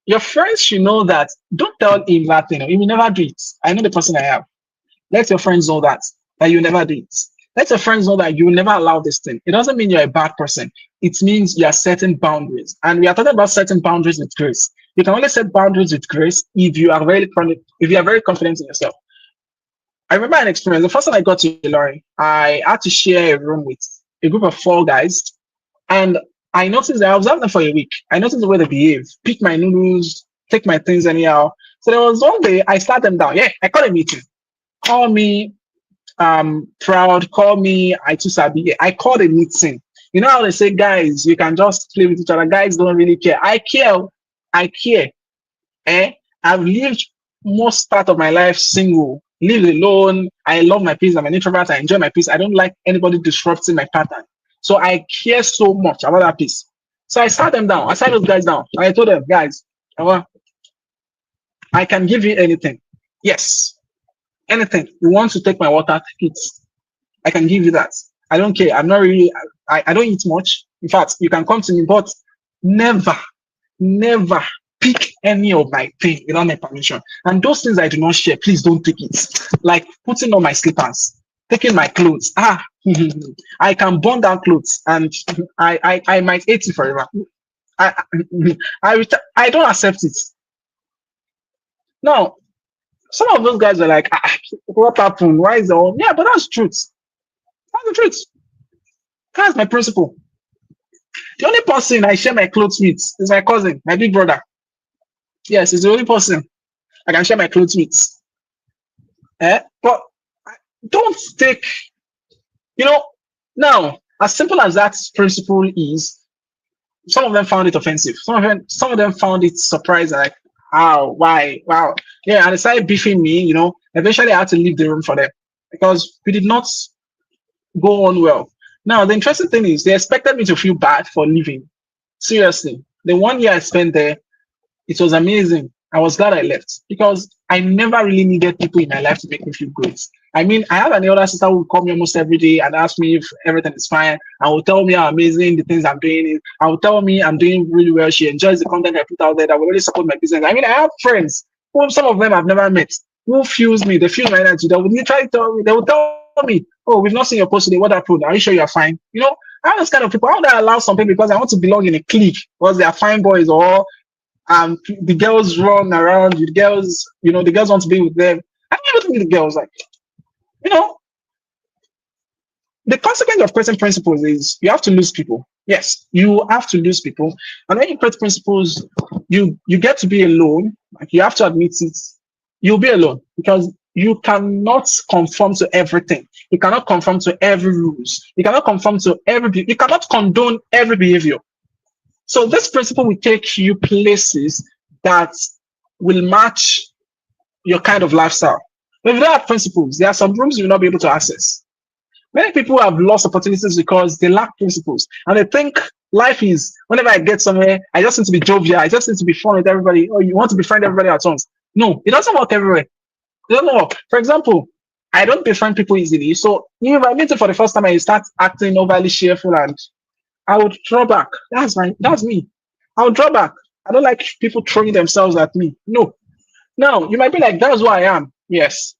Your friends should know that. Don't tell him that thing. He will never do it. I know the person I have. Let your friends know that you never do it. Let your friends know that you will never allow this thing. It doesn't mean you're a bad person. It means you are setting boundaries. And we are talking about setting boundaries with grace. You can only set boundaries with grace if you are very confident in yourself. I remember an experience. The first time I got to Ilorin, I had to share a room with a group of 4 guys. And I noticed that I observed them for a week. I noticed the way they behave, pick my noodles, take my things anyhow. So there was one day I sat them down. Yeah, I called a meeting. Call me proud, call me I too sabi. Yeah, I called a meeting. You know how they say, guys, you can just play with each other. Guys don't really care. I care. I care. I've lived most part of my life single, live alone. I love my peace. I'm an introvert. I enjoy my peace. I don't like anybody disrupting my pattern. So I care so much about that peace. So I sat them down. I sat those guys down. And I told them, guys, I can give you anything. Yes. Anything. You want to take my water, take it. I can give you that. I don't care. I'm not really, I don't eat much. In fact, you can come to me, but never, never pick any of my things without my permission. And those things I do not share, please don't take it. Like putting on my slippers, taking my clothes. I can burn down clothes and I might hate it forever. I don't accept it. Now, some of those guys are like, what happened? Why is it all? Yeah, but that's truth. That's the truth. That's my principle. The only person I share my clothes with is my cousin, my big brother. Yes, he's the only person I can share my clothes with. But don't take, now, as simple as that principle is, some of them found it offensive. Some of them found it surprising, like, how, why, wow. Yeah, and they started beefing me, Eventually I had to leave the room for them because we did not go on well. Now, the interesting thing is they expected me to feel bad for leaving. Seriously. The 1 year I spent there, it was amazing. I was glad I left because I never really needed people in my life to make me feel great. I mean, I have an older sister who would call me almost every day and ask me if everything is fine. And will tell me how amazing the things I'm doing is. I will tell me I'm doing really well. She enjoys the content I put out there that will really support my business. I mean, I have friends who some of them I've never met who fuels me. They feel my energy. They will literally tell me, they will tell me, oh, we've not seen your post today. What happened? Are you sure you're fine? I have this kind of people. How do I allow some people because I want to belong in a clique because they are fine boys or the girls run around with girls, the girls want to be with them. I don't even think the girls like, the consequence of creating principles is you have to lose people. Yes, you have to lose people. And when you create principles, you get to be alone. Like you have to admit it. You'll be alone because you cannot conform to everything. You cannot conform to every rules. You cannot conform to you cannot condone every behavior. So this principle will take you places that will match your kind of lifestyle. But if you don't have principles, there are some rooms you will not be able to access. Many people have lost opportunities because they lack principles. And they think life is, whenever I get somewhere, I just need to be jovial. I just need to be fun with everybody. Oh, you want to befriend everybody at once. No, it doesn't work everywhere. It doesn't work. For example, I don't befriend people easily. So if I meet you for the first time and you start acting overly cheerful and I would draw back. That's me. I would draw back. I don't like people throwing themselves at me. No. Now, you might be like, that's who I am. Yes.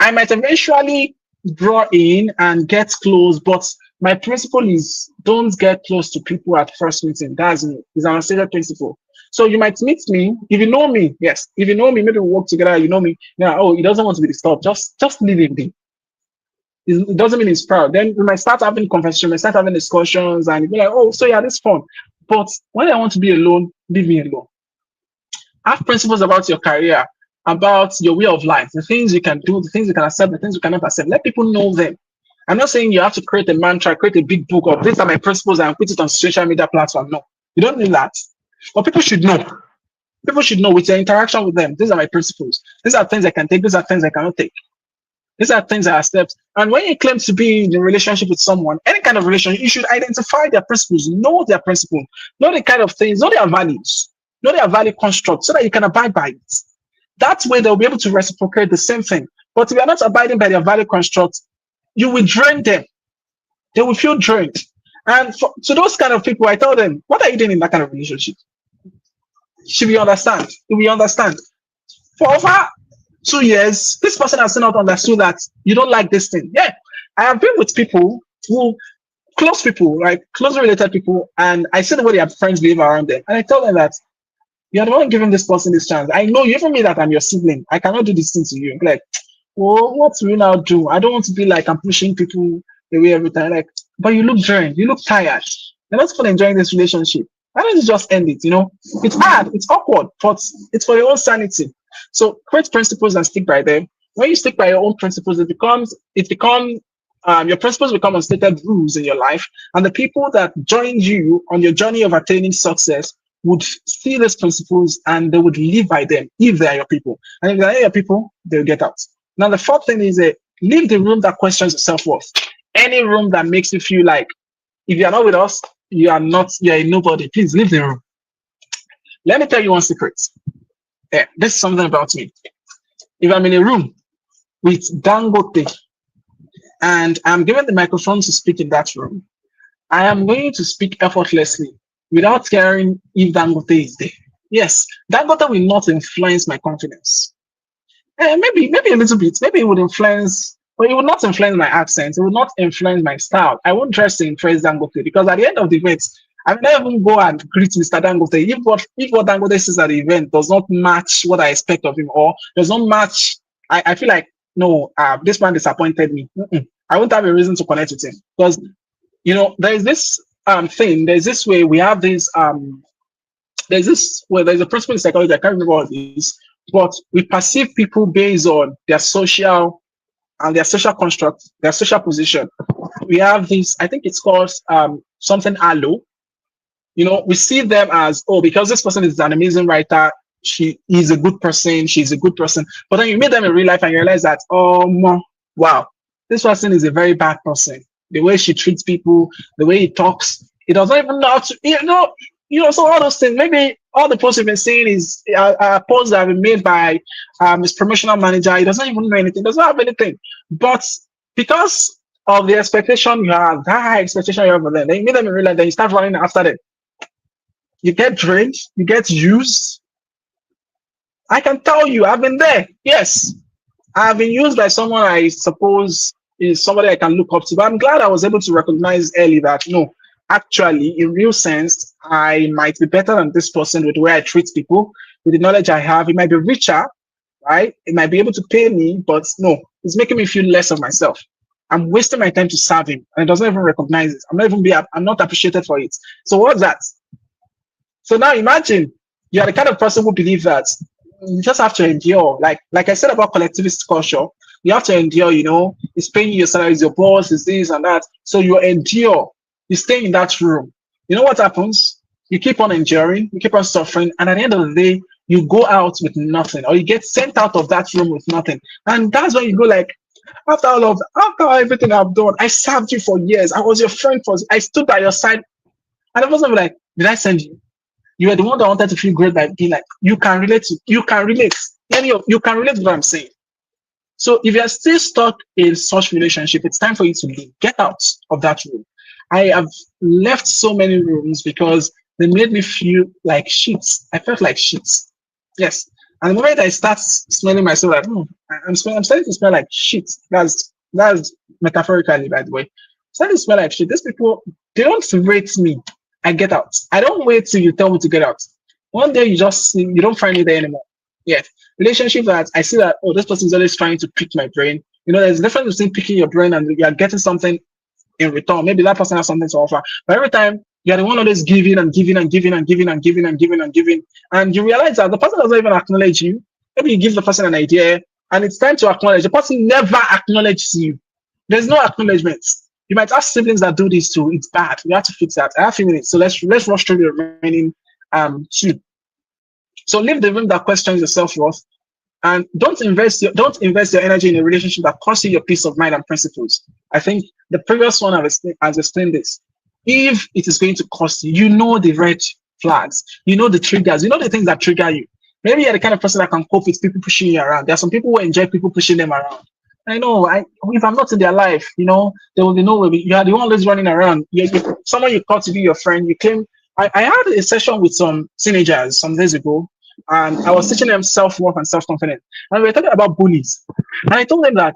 I might eventually draw in and get close, but my principle is don't get close to people at first meeting. That's me. It's an unstated principle. So you might meet me. If you know me, yes. If you know me, maybe we work together, you know me. Now, oh, he doesn't want to be disturbed. Just leave him be. It doesn't mean he's proud. Then we might start having conversations, we might start having discussions, and you'll be like, oh, so yeah, this is fun. But when I want to be alone, leave me alone. Have principles about your career. about your way of life, the things you can do, the things you can accept, the things you cannot accept. Let people know them. I'm not saying you have to create a mantra, create a big book of these are my principles and put it on social media platform. No, you don't need that. But people should know. People should know with your interaction with them. These are my principles. These are things I can take. These are things I cannot take. These are things I accept. And when you claim to be in a relationship with someone, any kind of relationship, you should identify their principles, know their principles, know the kind of things, know their values, know their value construct so that you can abide by it. That way they'll be able to reciprocate the same thing. But if you're not abiding by their value construct, you will drain them. They will feel drained. And to those kind of people, I tell them, what are you doing in that kind of relationship? Should we understand? Do we understand? For over 2 years, this person has still not understood that you don't like this thing. Yeah, I have been with people who, close people, like closely related people, and I see the way their friends behave around them. And I tell them that you're the one giving this person this chance. I know you, even me, that I'm your sibling. I cannot do this thing to you. Like, well, what will you now do? I don't want to be like I'm pushing people away every time. Like, but you look drained, you look tired. You're not still enjoying this relationship. Why don't you just end it? It's hard, it's awkward, but it's for your own sanity. So create principles and stick by them. When you stick by your own principles, your principles become unstated rules in your life, and the people that join you on your journey of attaining success would see these principles and they would live by them if they are your people. And if they are your people, they'll get out. Now, the fourth thing is leave the room that questions your self-worth. Any room that makes you feel like if you are not with us, you're a nobody. Please leave the room. Let me tell you one secret. Yeah, this is something about me. If I'm in a room with Dangote and I'm given the microphone to speak in that room, I am going to speak effortlessly without caring if Dangote is there. Yes, Dangote will not influence my confidence. Maybe a little bit. Maybe it would influence, but it would not influence my accent. It would not influence my style. I won't dress to impress Dangote because at the end of the event, I will not even go and greet Mr. Dangote. If what Dangote says at the event does not match what I expect of him or does not match, I feel like, no, this man disappointed me. I won't have a reason to connect with him because, there is this thing, there's this way we have this, there's a principle in psychology, I can't remember what it is, but we perceive people based on their social construct, their social position. We have this, I think it's called something allo. We see them as, because this person is an amazing writer, she is a good person, she's a good person. But then you meet them in real life and you realize that, wow, this person is a very bad person. The way she treats people, the way he talks, he doesn't even know how to, so all those things. Maybe all the posts you've been seeing is posts that have been made by his promotional manager. He doesn't even know anything, doesn't have anything. But because of the expectation you have, that high expectation you have of them, then you meet them in real life, then you start running after them. You get drained, you get used. I can tell you, I've been there. Yes, I've been used by someone I suppose is somebody I can look up to. But I'm glad I was able to recognize early that, no, actually, in real sense, I might be better than this person with the way I treat people, with the knowledge I have. It might be richer, right? It might be able to pay me, but no, it's making me feel less of myself. I'm wasting my time to serve him, and it doesn't even recognize it. I'm not appreciated for it. So what's that? So now imagine you are the kind of person who believes that you just have to endure. Like I said about collectivist culture, you have to endure, it's paying you your salary, it's your boss, it's this and that. So you endure. You stay in that room. You know what happens? You keep on enduring, you keep on suffering, and at the end of the day, you go out with nothing, or you get sent out of that room with nothing. And that's when you go like, after everything I've done, I served you for years. I was your friend I stood by your side. And the person will be like, did I send you? You are the one that wanted to feel great by being like, you can relate. You can relate to what I'm saying. So if you're still stuck in such relationship, it's time for you to leave. Get out of that room. I have left so many rooms because they made me feel like shit. I felt like shit. Yes. And the moment I start smelling myself like, I'm starting to smell like shit. That's metaphorically, by the way. I'm starting to smell like shit. These people, they don't rate me. I get out. I don't wait till you tell me to get out. One day you don't find me there anymore. Yeah. Relationship that I see that, this person is always trying to pick my brain. There's a difference between picking your brain and you're getting something in return. Maybe that person has something to offer. But every time you're the one always giving and giving and giving and giving and giving and giving and giving. And you realize that the person doesn't even acknowledge you. Maybe you give the person an idea and it's time to acknowledge. The person never acknowledges you. There's no acknowledgement. You might have siblings that do this too. It's bad. We have to fix that. I have a few minutes, so let's rush through the remaining two. So leave the room that questions your self-worth, and don't invest your energy in a relationship that costs you your peace of mind and principles. I think the previous one has explained this. If it is going to cost you, you know the red flags, you know the triggers, you know the things that trigger you. Maybe you're the kind of person that can cope with people pushing you around. There are some people who enjoy people pushing them around. I know. If I'm not in their life, there will be no way. You are the one always running around. Someone you thought to be your friend. You claim. I had a session with some teenagers some days ago, and I was teaching them self-worth and self-confidence. And we were talking about bullies. And I told them that,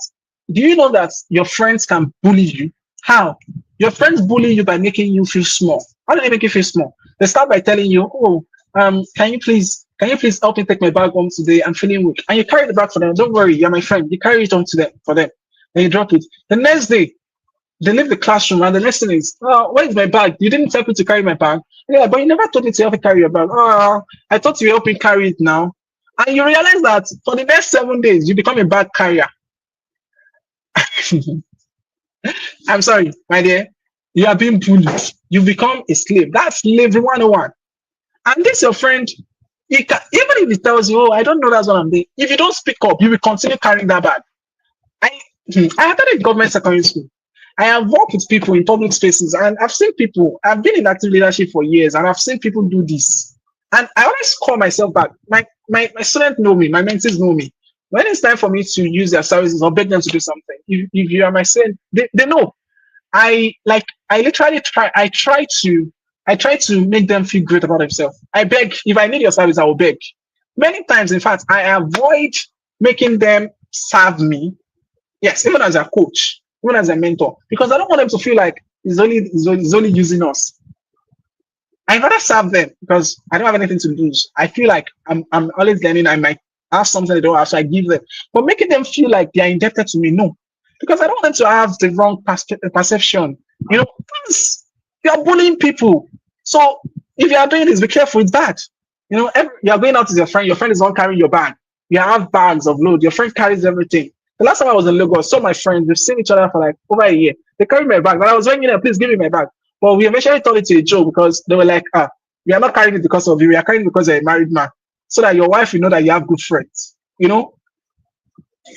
do you know that your friends can bully you? How? Your friends bully you by making you feel small. How do they make you feel small? They start by telling you, oh, can you please help me take my bag home today? I'm feeling weak. And you carry the bag for them. Don't worry, you're my friend. You carry it on to them for them. And you drop it. The next day, they leave the classroom, and the next thing is, oh, where is my bag? You didn't help me to carry my bag. Yeah, but you never told me to help me carry your bag. Oh, I thought you were helping carry it now. And you realize that for the next 7 days, you become a bag carrier. I'm sorry, my dear. You are being bullied. You become a slave. That's slavery 101. And this your friend, even if he tells you, oh, I don't know that's what I'm doing. If you don't speak up, you will continue carrying that bag. I attended government secondary school. I have worked with people in public spaces, and I've seen people. I've been in active leadership for years, and I've seen people do this. And I always call myself back. My students know me. My mentees know me. When it's time for me to use their services or beg them to do something, if you are my student, they know. Literally try. I try to make them feel great about themselves. I beg. If I need your service, I will beg. Many times, in fact, I avoid making them serve me. Yes, even as a coach, even as a mentor, because I don't want them to feel like he's only using us. I rather serve them because I don't have anything to lose. I feel like I'm always learning. I might have something they don't have, so I give them. But making them feel like they are indebted to me, no, because I don't want them to have the wrong perception. Please, you are bullying people. So if you are doing this, be careful. It's bad. You are going out with your friend. Your friend is not carrying your bag. You have bags of load. Your friend carries everything. The last time I was in Lagos, saw my friends. We've seen each other for like over a year. They carried my bag. When I was ringing them, please give me my bag. But we eventually turned it to a joke because they were like, we are not carrying it because of you. We are carrying it because you're a married man. So that your wife will know that you have good friends.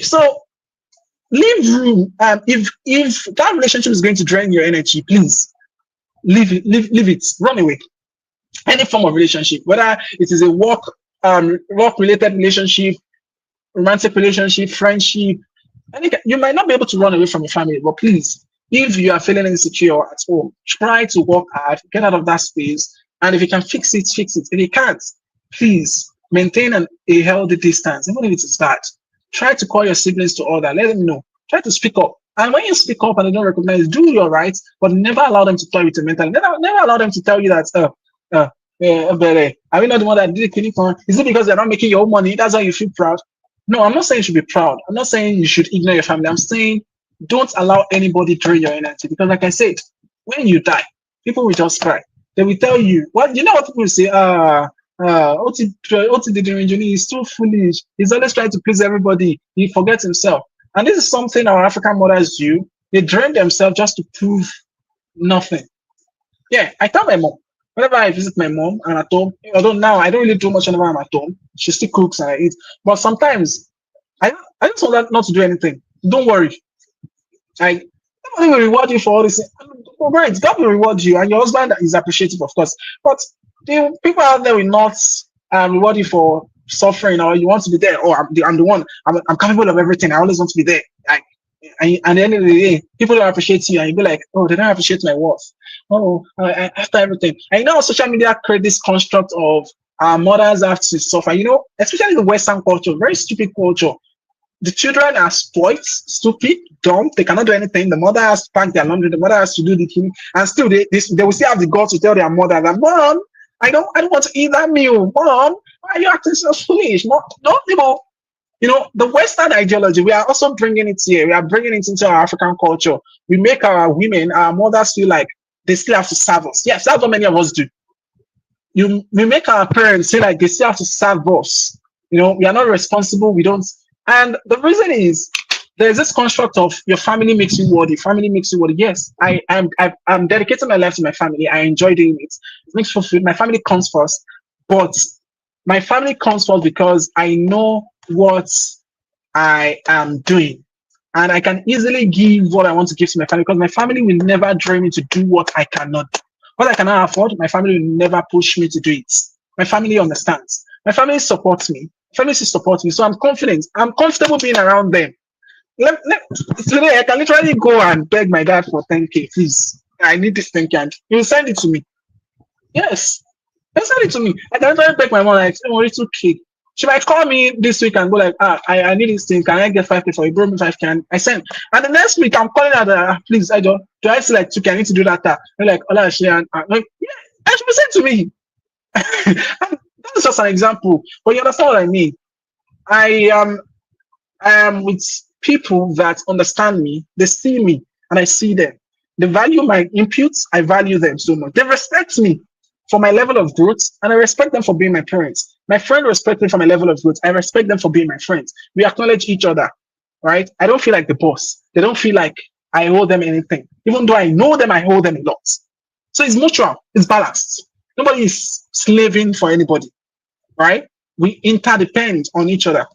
So leave room. If that relationship is going to drain your energy, please leave it. Run away. Any form of relationship, whether it is a work related relationship, romantic relationship, friendship, you might not be able to run away from your family, but please, if you are feeling insecure at home, try to work hard, get out of that space, and if you can fix it, fix it. If you can't, please maintain a healthy distance, even if it is bad. Try to call your siblings to order, let them know. Try to speak up. And when you speak up and they don't recognize, do your rights, but never allow them to toy with you mentally. Never allow them to tell you that, but are we not the one that did the clinic on? Is it because they're not making your own money? That's why you feel proud? No, I'm not saying you should be proud. I'm not saying you should ignore your family. I'm saying don't allow anybody drain your energy. Because like I said, when you die, people will just cry. They will tell you, what people will say, Oti Didirinjuni is too foolish. He's always trying to please everybody. He forgets himself. And this is something our African mothers do. They drain themselves just to prove nothing. Yeah, I tell my mom. Whenever I visit my mom and at home, although now I don't really do much whenever I'm at home, she still cooks and I eat. But sometimes I just want her not to do anything. Don't worry. Nobody will reward you for all this. Oh, great, God will reward you, and your husband is appreciative, of course. But the people out there will not reward you for suffering, or you want to be there. Oh, I'm the one. I'm capable of everything. I always want to be there. And at the end of the day, people don't appreciate you, and you be like, oh, they don't appreciate my worth. Oh, after everything. And social media create this construct of our mothers have to suffer. Especially the Western culture, very stupid culture. The children are spoiled, stupid, dumb. They cannot do anything. The mother has to pack their laundry. The mother has to do the thing, and still they will still have the guts to tell their mother that, Mom, I don't want to eat that meal. Mom, why are you acting so foolish? Mom, the Western ideology, we are also bringing it here. We are bringing it into our African culture. We make our women, our mothers feel like they still have to serve us. Yes, that's what many of us do. We make our parents feel like they still have to serve us. We are not responsible. We don't. And the reason is there's this construct of your family makes you worthy. Family makes you worthy. Yes, I'm dedicating my life to my family. I enjoy doing it. It makes me feel my family comes first, but my family comes first because I know what I am doing. And I can easily give what I want to give to my family because my family will never drive me to do what I cannot do. What I cannot afford, my family will never push me to do it. My family understands. My family supports me. Family supports me. So I'm confident. I'm comfortable being around them. Today, I can literally go and beg my dad for 10K, please. I need this 10K. And he will send it to me. Yes. He'll send it to me. I can literally beg my mom, like, oh, it's okay. She might call me this week and go like, I need this thing. Can I get 5K for you? Bro, 5K. And I send. And the next week, I'm calling her, please, do I feel like 2K? I need to do that. They're like, oh, and like, yeah, and she will send to me. And that's just an example. But you understand what I mean? I am with people that understand me, they see me, and I see them. They value my inputs, I value them so much. They respect me for my level of growth, and I respect them for being my parents. My friend respects me for my level of growth. I respect them for being my friends. We acknowledge each other, right? I don't feel like the boss. They don't feel like I owe them anything. Even though I know them, I owe them a lot. So it's mutual, it's balanced. Nobody is slaving for anybody, right? We interdepend on each other.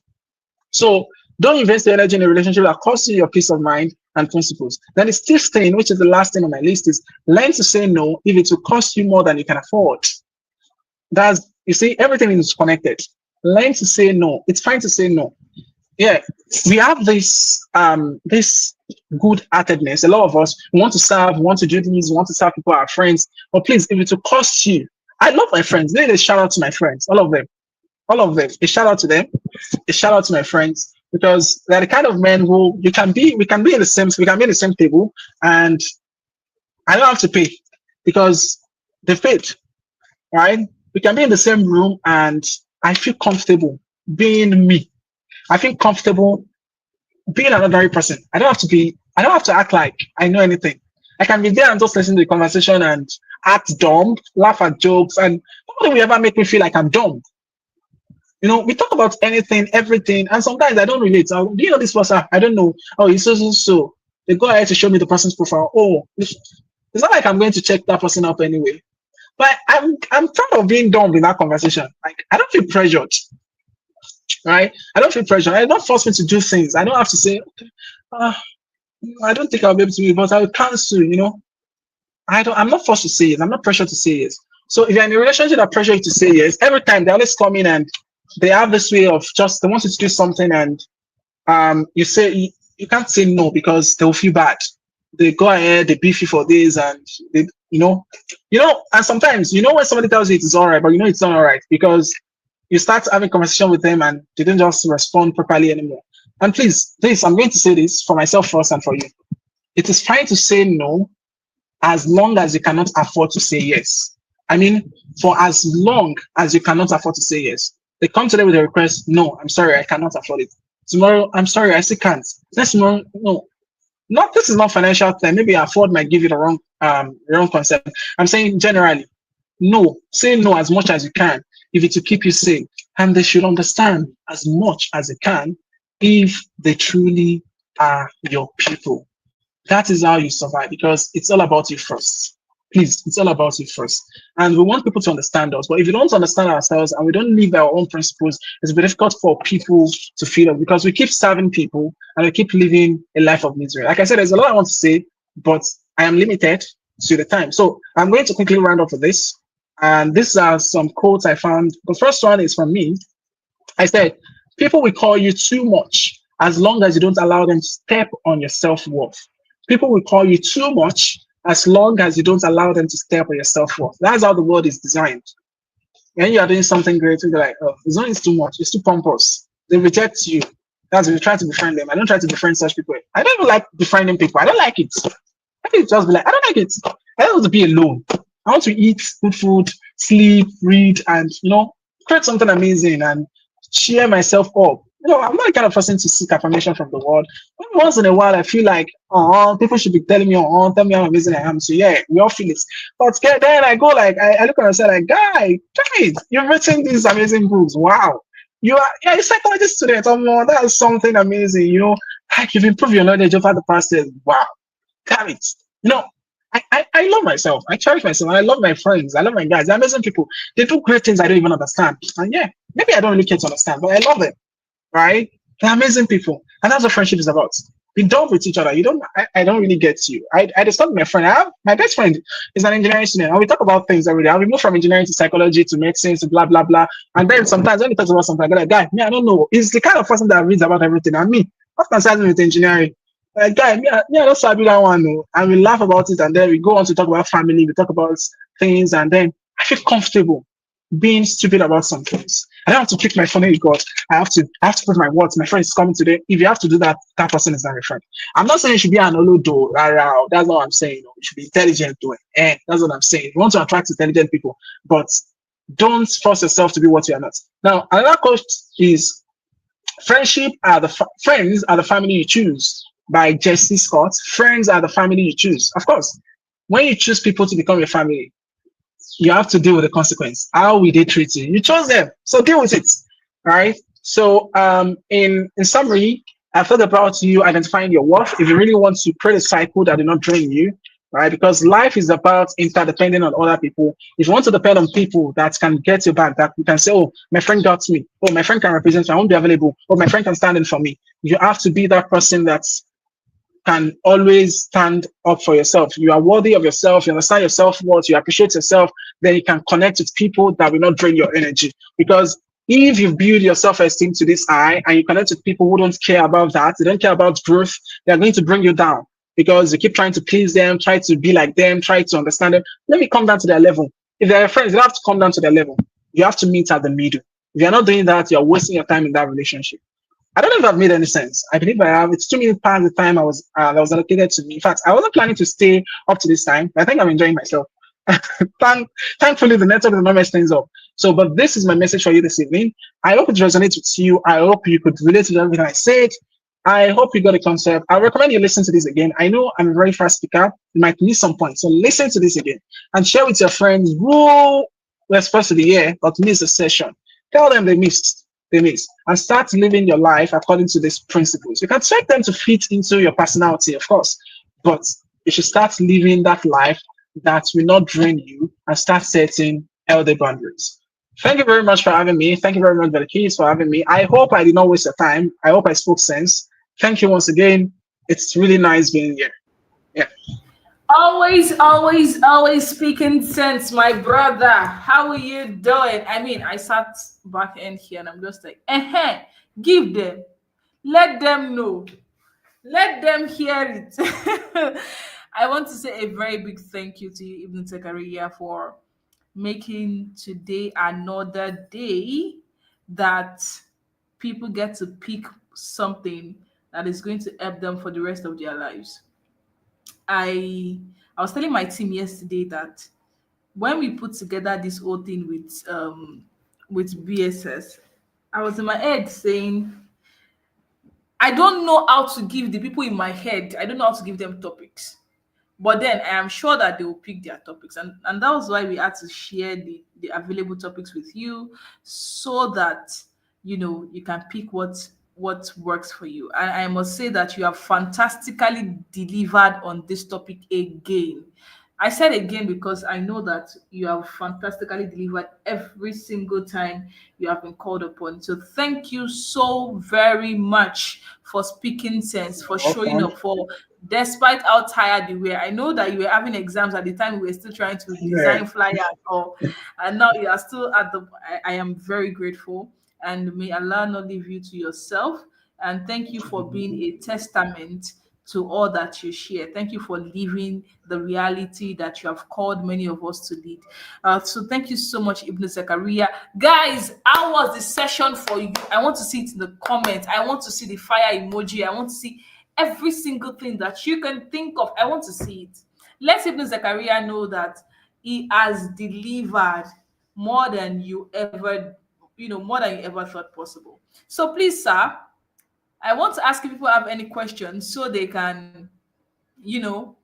So don't invest your energy in a relationship that costs you your peace of mind and principles. Then the still thing, which is the last thing on my list, is learn to say no if it will cost you more than you can afford. That's, you see, everything is connected. Learn to say no. It's fine to say no. Yeah, we have this good-heartedness. A lot of us want to serve, want to do these, want to serve people, our friends. But please, if it will cost you, I love my friends. They shout out to my friends, all of them. All of them. A shout out to them. A shout out to my friends because they're the kind of men who we can be in the same table, and I don't have to pay because they paid, right? We can be in the same room and I feel comfortable being me. I feel comfortable being an ordinary person. I don't have to act like I know anything. I can be there and just listen to the conversation and act dumb, laugh at jokes, and nobody will ever make me feel like I'm dumb. We talk about anything, everything, and sometimes I don't relate. Do you know this person? I don't know. Oh, he's so. They go ahead to show me the person's profile. Oh, it's not like I'm going to check that person up anyway. But I'm proud of being dumb in that conversation. Like I don't feel pressured, right? I don't feel pressured. I don't force me to do things. I don't have to say, I don't think I'll be able to do it, but I will cancel. I'm not forced to say yes. I'm not pressured to say yes. So if you're in a relationship that pressure you to say yes, every time they always come in and they have this way of just they want you to do something and you say you can't say no because they'll feel bad. They go ahead, they beef you for this, and they, and sometimes when somebody tells you it's all right, but it's not all right because you start having conversation with them and they don't just respond properly anymore. And please, I'm going to say this for myself first and for you. It is fine to say no as long as you cannot afford to say yes. I mean, for as long as you cannot afford to say yes. They come today with a request, no, I'm sorry, I cannot afford it. Tomorrow, I'm sorry, I still can't. Next tomorrow, no. This is not financial thing. Maybe afford might give you the wrong concept. I'm saying generally, no. Say no as much as you can if it will keep you safe. And they should understand as much as they can if they truly are your people. That is how you survive because it's all about you first. Please, it's all about you first. And we want people to understand us. But if we don't understand ourselves and we don't live our own principles, it's very difficult for people to feel us because we keep serving people and we keep living a life of misery. Like I said, there's a lot I want to say, but I am limited to the time. So I'm going to quickly round up for this. And these are some quotes I found. The first one is from me. I said, people will call you too much as long as you don't allow them to step on your self-worth. People will call you too much as long as you don't allow them to step on your self-worth. That's how the world is designed. When you are doing something great, you're like, oh, it's too much. It's too pompous. They reject you. That's when you try to befriend them. I don't try to befriend such people. I don't even like befriending people. I don't like it. I think just be like, I don't like it. I don't want to be alone. I want to eat good food, sleep, read, and create something amazing and cheer myself up. I'm not the kind of person to seek affirmation from the world. Once in a while, I feel like, people should be telling me, tell me how amazing I am. So yeah, we all feel it. But then I go like, I look at myself like, guys, you've written these amazing books. Wow. You are, yeah, a psychology student. That's something amazing. Like you've improved your knowledge over the past years. Wow, damn it. You know, I love myself. I cherish myself. And I love my friends. I love my guys. They're amazing people. They do great things I don't even understand. And yeah, maybe I don't really care to understand, but I love them, right? They're amazing people. And that's what friendship is about. Be done with each other. You don't, I don't really get you. I discovered my friend. I have my best friend is an engineering student. And we talk about things every day. We move from engineering to psychology to medicine to blah, blah, blah. And then sometimes when he talks about something, I go like, guy, me, I don't know. He's the kind of person that reads about everything. And me, what concerns me with engineering? Like, guy, me, I don't sabi that one. No. And we laugh about it. And then we go on to talk about family. We talk about things. And then I feel comfortable being stupid about some things. I don't have to pick my phone. Hey God, I have to put my words. My friend is coming today. If you have to do that, that person is not your friend. I'm not saying you should be an olodo. That's not what I'm saying. You should be intelligent doing. That's what I'm saying. You want to attract intelligent people, but don't force yourself to be what you are not. Now, another quote is friends are the family you choose by Jesse Scott. Friends are the family you choose. Of course, when you choose people to become your family, you have to deal with the consequence. How will they treat you? You chose them, so deal with it. All right. So, in summary, I've thought about you identifying your worth. If you really want to create a cycle that will not drain you, right? Because life is about interdepending on other people. If you want to depend on people that can get you back, that you can say, "Oh, my friend got me. Oh, my friend can represent me. I won't be available. Oh, my friend can stand in for me." You have to be that person that's can always stand up for yourself. You are worthy of yourself. You understand your self-worth. You appreciate yourself. Then you can connect with people that will not drain your energy. Because if you build your self-esteem to this high and you connect with people who don't care about that, they don't care about growth, they're going to bring you down because you keep trying to please them, try to be like them, try to understand them. Let me come down to their level. If they're your friends, you have to come down to their level. You have to meet at the middle. If you're not doing that, you're wasting your time in that relationship. I don't know if I've made any sense. I believe I have. It's 2 minutes past the time that was allocated to me. In fact, I wasn't planning to stay up to this time, but I think I'm enjoying myself. Thankfully, the network is not mess things up. So, but this is my message for you this evening. I hope it resonates with you. I hope you could relate to everything I said. I hope you got the concept. I recommend you listen to this again. I know I'm a very fast speaker. You might miss some points. So listen to this again and share with your friends who were supposed to be here but missed the session. Tell them they missed and start living your life according to these principles. You can check them to fit into your personality, of course, but you should start living that life that will not drain you and start setting healthy boundaries. Thank you very much for having me. Thank you very much, Belkis, for having me. I hope I did not waste your time. I hope I spoke sense. Thank you once again. It's really nice being here. Yeah. Always, always, always speaking sense, my brother. How are you doing? I mean, I sat back in here and I'm just like, give them, let them know, let them hear it. I want to say a very big thank you to you, Ibn Zakariyyah, for making today another day that people get to pick something that is going to help them for the rest of their lives. I I was telling my team yesterday that when we put together this whole thing with BSS, I was in my head saying I don't know how to give the people in my head, I don't know how to give them topics. But then I am sure that they will pick their topics. And that was why we had to share the available topics with you so that you can pick what works for you. And I must say that you have fantastically delivered on this topic again. I said again because I know that you have fantastically delivered every single time you have been called upon. So thank you so very much for speaking sense, for showing Welcome. up, for despite how tired you were. I know that you were having exams at the time we were still trying to Yeah. design flyers or and now you are still at the I am very grateful and may Allah not leave you to yourself. And thank you for being a testament to all that you share. Thank you for living the reality that you have called many of us to lead. So thank you so much, Ibn Zakariyyah. Guys, how was the session for you? I want to see it in the comments. I want to see the fire emoji. I want to see every single thing that you can think of. I want to see it. Let Ibn Zakariyyah know that he has delivered more than you ever, more than you ever thought possible. So please, sir, I want to ask if people have any questions so they can, you know,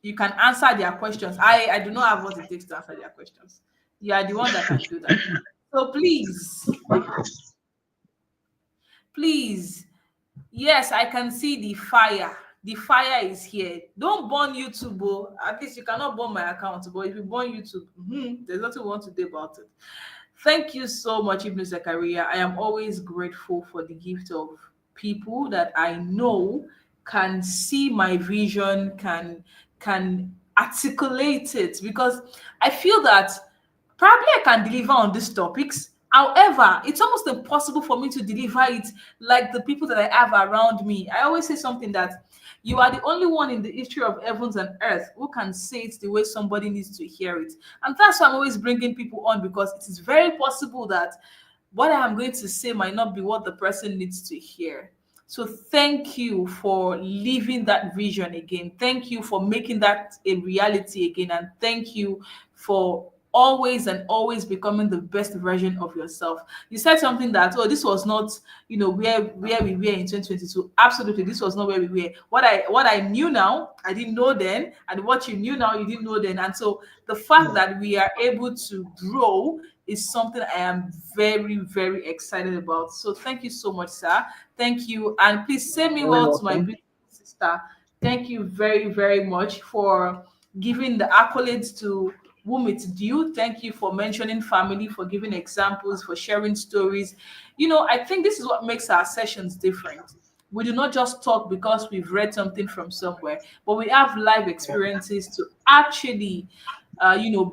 you can answer their questions. I do not have what it takes to answer their questions. You are the one that can do that. So please, yes, I can see the fire. The fire is here. Don't burn YouTube. Oh. At least you cannot burn my account. But if you burn YouTube, there's nothing we want to do about it. Thank you so much, Ibn Zakariya. I am always grateful for the gift of people that I know can see my vision, can articulate it, because I feel that probably I can deliver on these topics. However, it's almost impossible for me to deliver it like the people that I have around me. I always say something that you are the only one in the history of heavens and earth who can say it the way somebody needs to hear it. And that's why I'm always bringing people on, because it is very possible that what I am going to say might not be what the person needs to hear. So thank you for living that vision again. Thank you for making that a reality again. And thank you for always and always becoming the best version of yourself. You said something that, oh, this was not, where we were in 2022. Absolutely, this was not where we were. What I knew now, I didn't know then, and what you knew now, you didn't know then. And so the fact that we are able to grow is something I am very, very excited about. So thank you so much, sir. Thank you. And please send me Very well to my welcome. beautiful sister. Thank you very, very much for giving the accolades to whom it's due. Thank you for mentioning family, for giving examples, for sharing stories. I think this is what makes our sessions different. We do not just talk because we've read something from somewhere, but we have life Yeah. experiences to actually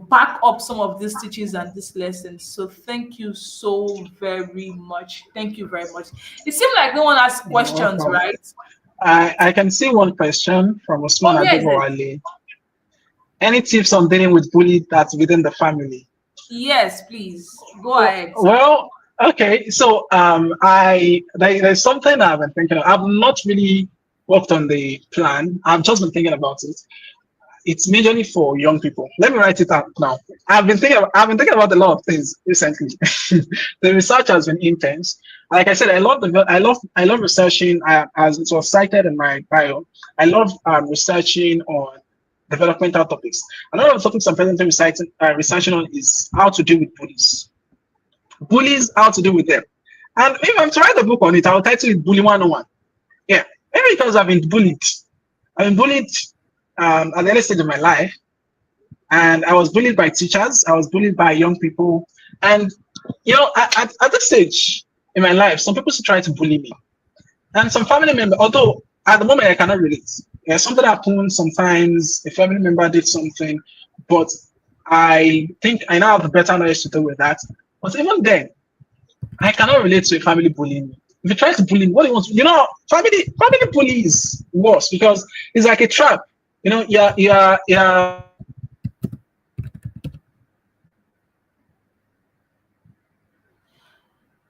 back up some of these teachings and these lessons. So thank you so very much. Thank you very much. It seemed like no one asked You're questions, welcome. right? I can see one question from Usman Oh, here is it. Adebowale. Any tips on dealing with bullying that's within the family? Yes, please. Go Well, ahead, sir. well, okay. So there's something I've been thinking of. I've not really worked on the plan. I've just been thinking about it. It's majorly for young people. Let me write it out now. I've been thinking about a lot of things recently. The research has been intense. Like I said, I love researching. As it was cited in my bio, I love researching on developmental topics. A lot of the topics I'm presently researching on is how to deal with bullies, how to deal with them. And if I'm to write a book on it, I'll title it Bully 101. Yeah, maybe because I've been bullied. I've been bullied at the early stage of my life, and I was bullied by teachers. I was bullied by young people, and at this stage in my life, some people still try to bully me, and some family member. Although at the moment I cannot relate. Yeah, something happened. Sometimes a family member did something, but I think I now have a better knowledge to deal with that. But even then, I cannot relate to a family bullying me. If you try to bully me, what do you want? Family bully is worse because it's like a trap. Yeah.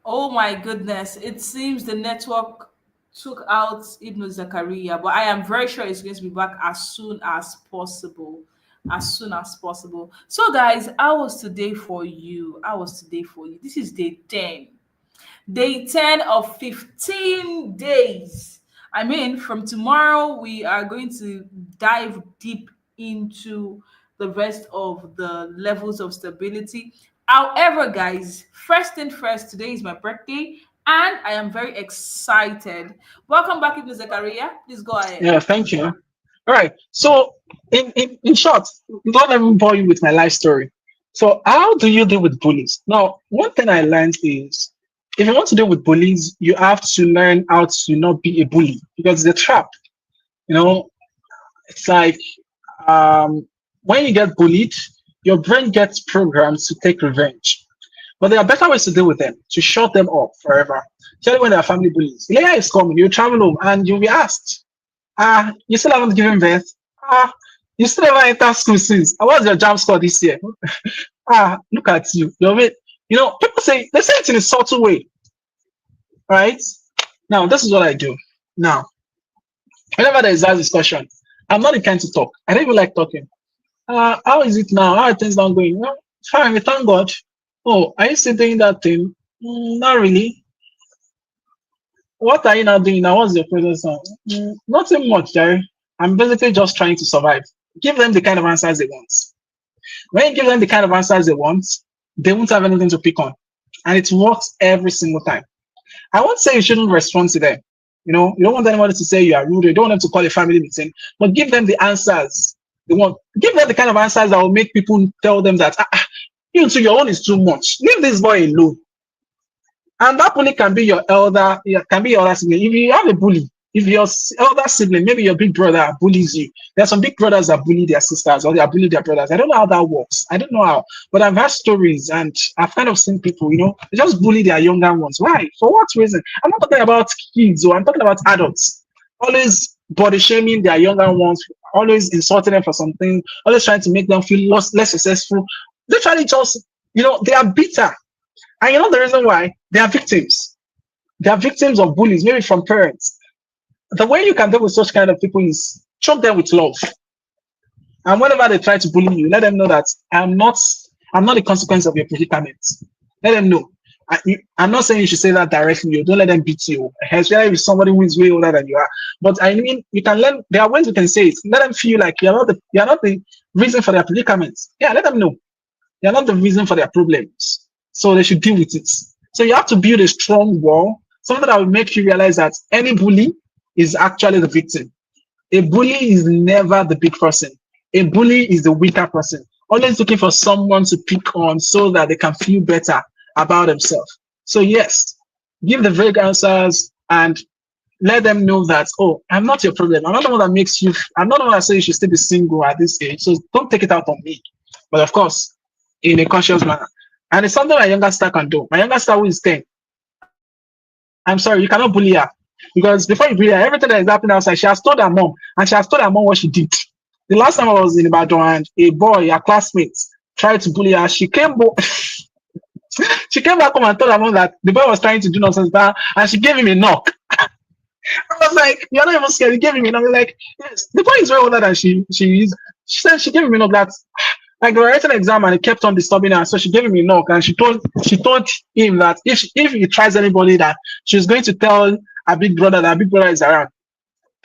Oh my goodness. It seems the network took out Ibn Zakariya, but I am very sure it's going to be back as soon as possible. As soon as possible. So, guys, how was today for you? How was today for you? This is day 10. Day 10 of 15 days. I mean, from tomorrow, we are going to dive deep into the rest of the levels of stability. However, guys, first thing first, today is my birthday and I am very excited. Welcome back, Ibn Zakaria. Please go ahead. Yeah, thank you. All right. So, in short, don't let me bore you with my life story. So, how do you deal with bullies? Now, one thing I learned is if you want to deal with bullies, you have to learn how to not be a bully because it's a trap. You know, it's like um, when you get bullied, your brain gets programmed to take revenge. But there are better ways to deal with them, to shut them up forever. Especially when they are family bullies. Later is coming, you travel home and you'll be asked, you still haven't given birth? You still never entered school since. What's your jam score this year? Look at you. People they say it in a subtle way, right? Now, this is what I do. Now, whenever there is that discussion, I'm not the kind to talk. I don't even like talking. How is it now? How are things not going? Well, fine, we thank God. Oh, are you still doing that thing? Not really. What are you now doing now? What's your presence now? Nothing much, Jerry. I'm basically just trying to survive. Give them the kind of answers they want. When you give them the kind of answers they want, they won't have anything to pick on. and it works every single time. I won't say you shouldn't respond to them. You don't want anybody to say you are rude. You don't want them to call a family meeting, but give them the answers. Give them the kind of answers that will make people tell them that you too, your own is too much. Leave this boy alone. And that bully can be your elder, it can be your elder sibling. If you have a bully, if your elder sibling, maybe your big brother bullies you. There are some big brothers that bully their sisters or they bully their brothers. I don't know how that works. I don't know how, but I've heard stories and I've kind of seen people, they just bully their younger ones. Why? For what reason? I'm not talking about kids, or I'm talking about adults. Always body shaming their younger ones, always insulting them for something, always trying to make them feel less successful. Literally just, they are bitter. And you know the reason why? They are victims. They are victims of bullies, maybe from parents. The way you can deal with such kind of people is choke them with love. And whenever they try to bully you, let them know that I'm not the consequence of your predicament. Let them know. I'm not saying you should say that directly. You don't let them beat you, especially if somebody who is way older than you are. But I mean, you can learn. There are ways you can say it. Let them feel like you're not the reason for their predicaments. Yeah, let them know you're not the reason for their problems. So they should deal with it. So you have to build a strong wall, something that will make you realize that any bully is actually the victim. A bully is never the big person. A bully is the weaker person, always looking for someone to pick on so that they can feel better about themselves. So yes, give the vague answers and let them know that, oh, I'm not your problem. I'm not the one that makes you, I'm not the one that says you should still be single at this age. So don't take it out on me. But of course, in a conscious manner. And it's something my younger sister can do. My younger sister who is 10. I'm sorry, you cannot bully her. Because before you bully her, everything that is happening outside, she has told her mom. And she has told her mom what she did. The last time I was in Ibadan and a boy, a classmate, tried to bully her, she came she came back home and told her mom that the boy was trying to do nonsense with her, and she gave him a knock. I was like, you're not even scared. You gave him a knock. I was like, yes, the boy is very older than she is. She said she gave him a knock that like they were writing an exam and it kept on disturbing her. So she gave him a knock and she told him that if he tries anybody that she's going to tell her big brother that her big brother is around.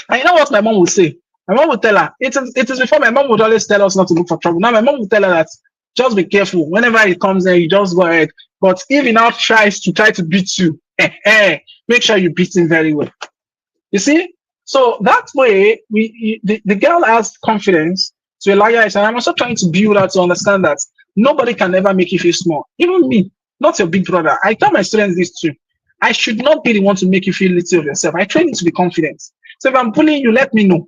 And you know what my mom would say? My mom would tell her, it is before my mom would always tell us not to look for trouble. Now my mom would tell her that just be careful. Whenever he comes there, you just go ahead. But if he now tries to beat you, make sure you beat him very well. You see? So that way, the girl has confidence to a larger extent. I'm also trying to build her to understand that nobody can ever make you feel small. Even me, not your big brother. I tell my students this too. I should not be the one to make you feel little of yourself. I train you to be confident. So if I'm bullying you, let me know.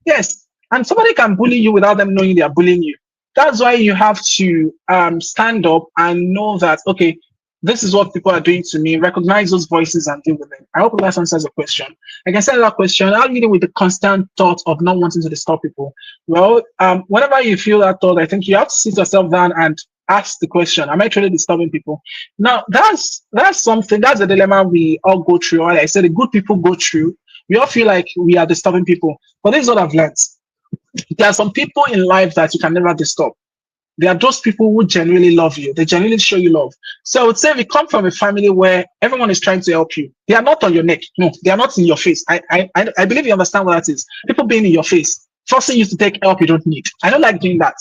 Yes. And somebody can bully you without them knowing they are bullying you. That's why you have to stand up and know that, okay, this is what people are doing to me. Recognize those voices and deal with them. I hope that answers the question. I can say that question. How do you deal with the constant thought of not wanting to disturb people? Well, whenever you feel that thought, I think you have to sit yourself down and ask the question, am I truly disturbing people? Now, that's something, that's a dilemma we all go through. Or like I said, the good people go through. We all feel like we are disturbing people. But this is what I've learned. There are some people in life that you can never disturb. There are those people who genuinely love you. They genuinely show you love. So I would say we come from a family where everyone is trying to help you. They are not on your neck. No, they are not in your face. I believe you understand what that is. People being in your face, forcing you to take help you don't need. I don't like doing that.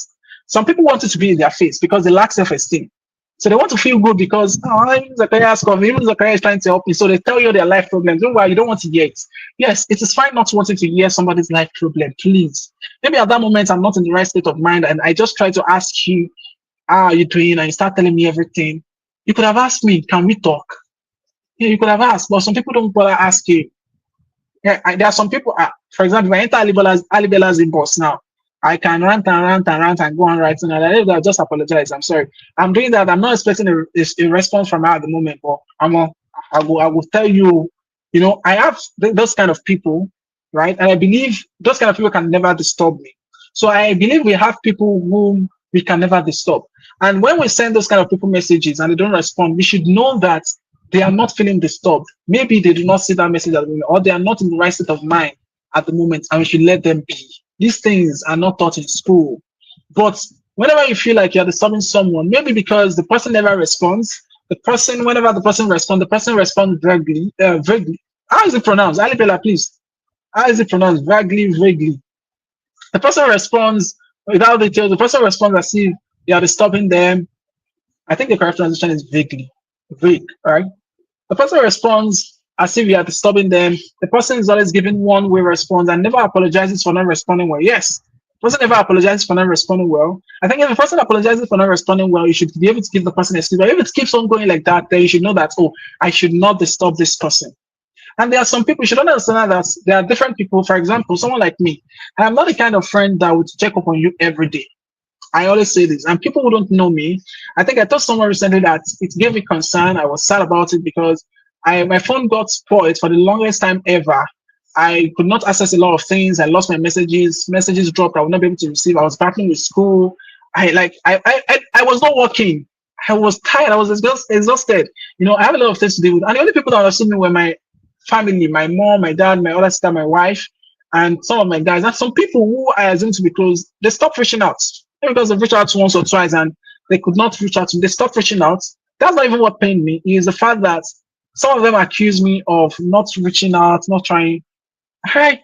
Some people want it to be in their face because they lack self-esteem. So they want to feel good because, Ibn Zakariyyah is trying to help me. So they tell you their life problems. Don't worry, you don't want to hear it. Yes, it is fine not wanting to hear somebody's life problem, please. Maybe at that moment, I'm not in the right state of mind and I just try to ask you, how are you doing? And you start telling me everything. You could have asked me, can we talk? Yeah, you could have asked, but some people don't bother asking. Yeah, there are some people, for example, if I enter Alibella's inbox now, I can rant and go on writing, and I'll just apologize. I'm sorry. I'm doing that. I'm not expecting a response from her at the moment, but I will tell you, I have those kind of people, right? And I believe those kind of people can never disturb me. So I believe we have people whom we can never disturb. And when we send those kind of people messages and they don't respond, we should know that they are not feeling disturbed. Maybe they do not see that message at the moment, or they are not in the right state of mind at the moment, and we should let them be. These things are not taught in school. But whenever you feel like you're disturbing someone, maybe because the person never responds, whenever the person responds vaguely. How is it pronounced? Alibella, please. How is it pronounced? Vaguely. The person responds without details. The person responds as if you are disturbing them. I think the correct translation is vaguely. vague, right? The person responds as if you are disturbing them. The person is always giving one way response and never apologizes for not responding well. Yes, the person never apologizes for not responding well. I think if the person apologizes for not responding well, you should be able to give the person a excuse. But if it keeps on going like that, then you should know that, oh, I should not disturb this person. And there are some people, you should understand that there are different people. For example, someone like me, I am not the kind of friend that would check up on you every day. I always say this, and people who don't know me, I think I told someone recently that it gave me concern. I was sad about it because my phone got spoiled for the longest time ever. I could not access a lot of things. I lost my messages dropped. I would not be able to receive. I was battling with school. I was not working. I was tired. I was exhausted. I have a lot of things to deal with. And the only people that understood me were my family, my mom, my dad, my other sister, my wife, and some of my guys. And some people who I assume to be close, they stopped reaching out. Maybe because they've reached out once or twice and they could not reach out to me. They stopped reaching out. That's not even what pained me. It is the fact that some of them accuse me of not reaching out, not trying. I,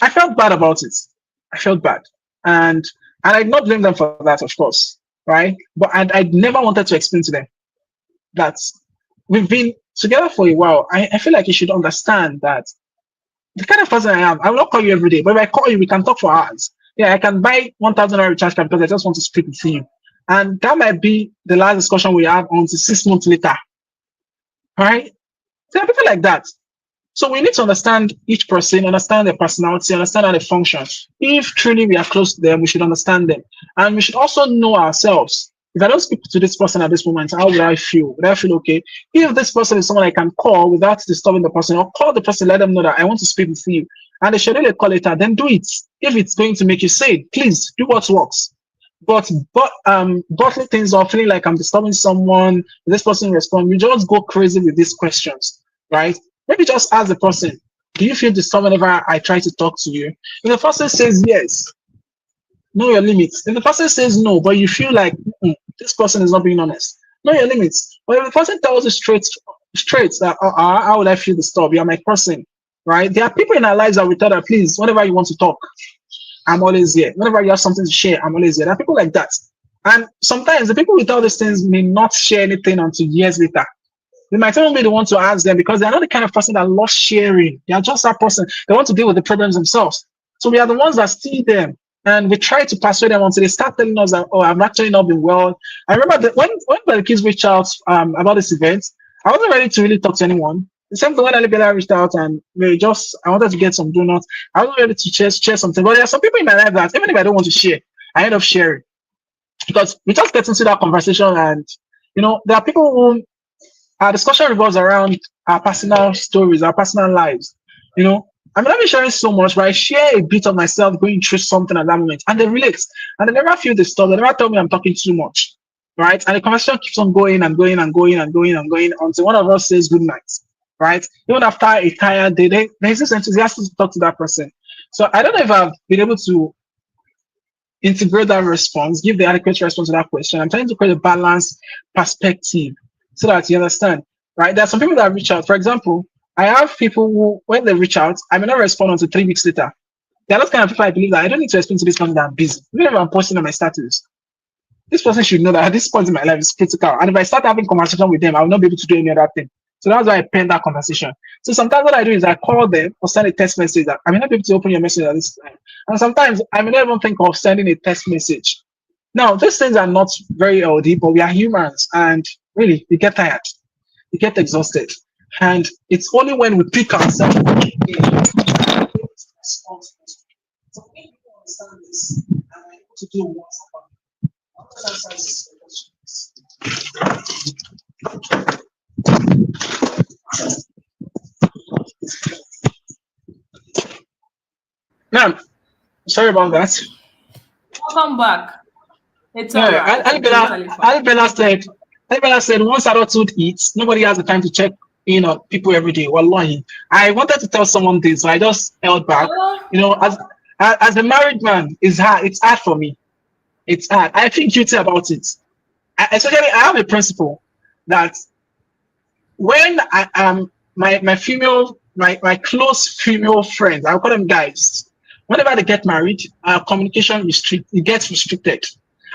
I felt bad about it. I felt bad. And I did not blame them for that, of course. Right? But I never wanted to explain to them that we've been together for a while. I feel like you should understand that the kind of person I am, I will not call you every day, but if I call you, we can talk for hours. Yeah, I can buy 1,000 recharge card because I just want to speak with you. And that might be the last discussion we have until 6 months later. Right? There are people like that. So we need to understand each person, understand their personality, understand how they function. If truly we are close to them, we should understand them. And we should also know ourselves. If I don't speak to this person at this moment, how would I feel? Would I feel okay? If this person is someone I can call without disturbing the person, or call the person, let them know that I want to speak with you, and they schedule a call later, then do it. If it's going to make you say, please do what works. But bottling things or feeling like I'm disturbing someone, this person respond, you just go crazy with these questions, right? Maybe just ask the person, do you feel disturbed whenever I try to talk to you? If the person says yes, know your limits. If the person says no, but you feel like this person is not being honest, know your limits. But if the person tells you straight that how would I feel disturbed? You're my person, right? There are people in our lives that we tell that please, whenever you want to talk, I'm always here. Whenever you have something to share, I'm always here. There are people like that. And sometimes the people with all these things may not share anything until years later. They might even be the one to ask them because they're not the kind of person that loves sharing. They are just that person. They want to deal with the problems themselves. So we are the ones that see them and we try to persuade them until they start telling us that, oh, I've actually not been well. I remember that when the kids reached out about this event, I wasn't ready to really talk to anyone. The same thing when Alibela reached out and I wanted to get some donuts. I wasn't ready to share something. But there are some people in my life that even if I don't want to share, I end up sharing. Because we just get into that conversation and, there are people who our discussion revolves around our personal stories, our personal lives. I'm not sharing so much, but I share a bit of myself going through something at that moment, and they relate, and they never feel disturbed. They never tell me I'm talking too much, right? And the conversation keeps on going and going and going and going and going until one of us says good night, right? Even after a tired day, there's this enthusiasm to talk to that person. So I don't know if I've been able to integrate that response, give the adequate response to that question. I'm trying to create a balanced perspective so that you understand, right? There are some people that reach out. For example, I have people who, when they reach out, I may not respond until 3 weeks later. They're those kind of people I believe that I don't need to respond to this person that I'm busy. Even if I'm posting on my status, this person should know that at this point in my life is critical. And if I start having conversation with them, I will not be able to do any other thing. So that's why I pen that conversation. So sometimes what I do is I call them or send a text message that I may not be able to open your message at this time. And sometimes I may not even think of sending a text message. Now, these things are not very healthy, but we are humans and really, we get tired. We get exhausted. And it's only when we pick ourselves up again that we respond. So when people understand this and are able to do what's now, sorry about that. Welcome back. It's all Yeah, right. It's totally fine. Alibela said, once adulthood eats, nobody has the time to check in on people every day. Wallahi. I wanted to tell someone this, so I just held back. Oh, As a married man, it's hard. It's hard for me. It's hard. I feel guilty about it. Especially, I have a principle that when I am my close female friends, I'll call them guys. Whenever they get married, our communication it gets restricted.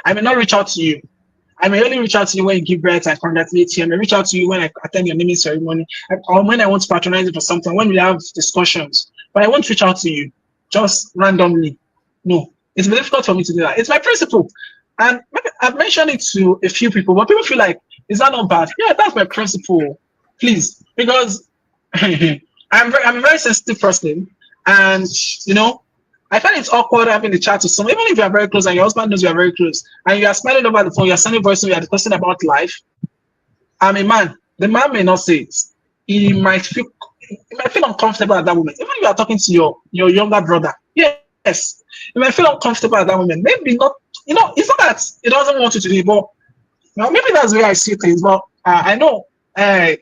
I may not reach out to you. I may only reach out to you when you give birth and congratulate you. I may reach out to you when I attend your naming ceremony, or when I want to patronize you for something, when we have discussions. But I won't reach out to you just randomly. No, it's been difficult for me to do that. It's my principle. And maybe I've mentioned it to a few people, but people feel like, is that not bad? Yeah, that's my principle. Please, because I'm a very sensitive person, and you know, I find it awkward having a chat with someone, even if you are very close and your husband knows you are very close, and you are smiling over the phone, you are sending voice, you are discussing about life. I'm a man. The man may not say it. He might feel uncomfortable at that moment. Even if you are talking to your younger brother, yes, you might feel uncomfortable at that moment. Maybe not. It's not that he doesn't want you to do it, but maybe that's the way I see things. But I know. Uh,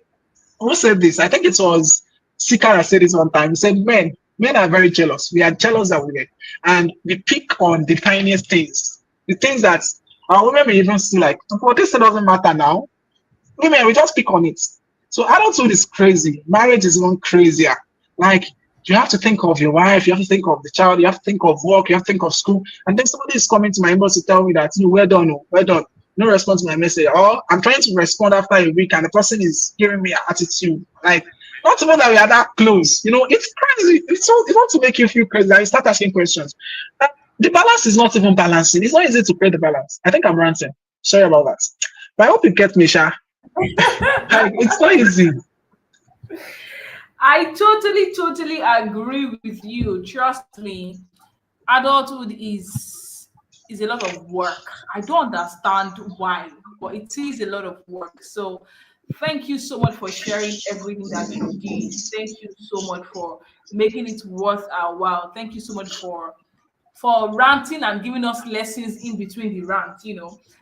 who said this? I think it was Sikara said this one time. He said, men are very jealous. We are jealous of women. And we pick on the tiniest things. The things that our women may even see like, well, this doesn't matter now. Women, we just pick on it. So adulthood is crazy. Marriage is even crazier. Like, you have to think of your wife, you have to think of the child, you have to think of work, you have to think of school. And then somebody is coming to my inbox to tell me that, well done, well done. No response to my message. Or I'm trying to respond after a week and the person is giving me an attitude. Like, not even that we are that close. It's crazy. It's not to make you feel crazy. You start asking questions. The balance is not even balancing. It's not easy to create the balance. I think I'm ranting. Sorry about that. But I hope you get me, Sha. Like, it's not easy. I totally agree with you. Trust me, adulthood is a lot of work. I don't understand why, but it is a lot of work. So thank you so much for sharing everything that you did. Thank you so much for making it worth our while. Thank you so much for ranting and giving us lessons in between the rant.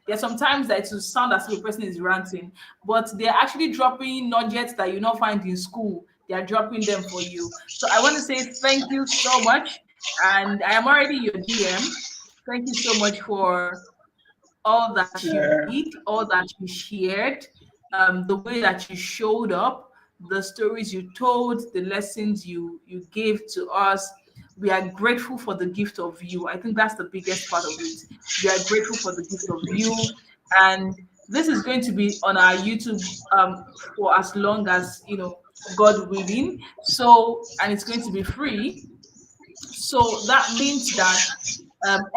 There's sometimes that it will sound as if a person is ranting, but they're actually dropping nuggets that you not find in school. They are dropping them for you. So I want to say thank you so much. And I am already your DM. Thank you so much for all that you Yeah. did, all that you shared, the way that you showed up, the stories you told, the lessons you gave to us. We are grateful for the gift of you. I think that's the biggest part of it. We are grateful for the gift of you, and this is going to be on our YouTube for as long as God willing. So, and it's going to be free. So that means that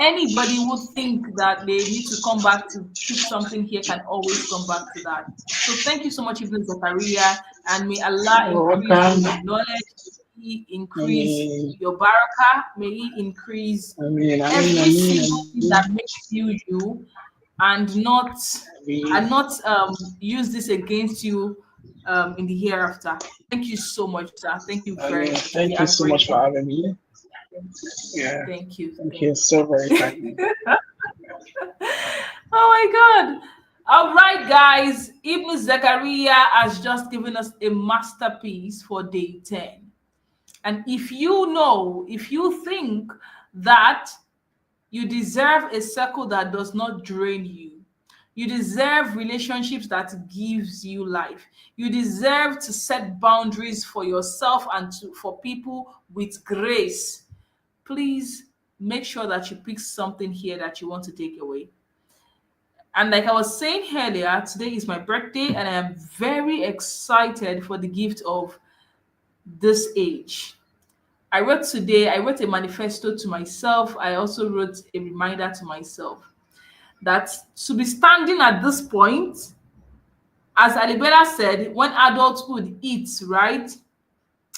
anybody who think that they need to come back to pick something here can always come back to that. So thank you so much, Ibn Zakariyyah, and may Allah You're increase welcome. your knowledge, may He I increase mean, your barakah, may He increase I mean, I mean, I every mean, I single thing mean, that makes you you, and not I mean, use this against you in the hereafter. Thank you so much, sir. Thank you I very mean, much. We thank you are so much for grateful. having me. Yeah, Thank you. thank Thank you so very kindly. Oh my God. All right, guys. Ibn Zakariyyah has just given us a masterpiece for day 10. And if you think that you deserve a circle that does not drain you, you deserve relationships that gives you life. You deserve to set boundaries for yourself and for people with grace. Please make sure that you pick something here that you want to take away. And like I was saying earlier, today is my birthday, and I am very excited for the gift of this age. I wrote a manifesto to myself. I also wrote a reminder to myself that to be standing at this point, as Alibela said, when adulthood eats, right?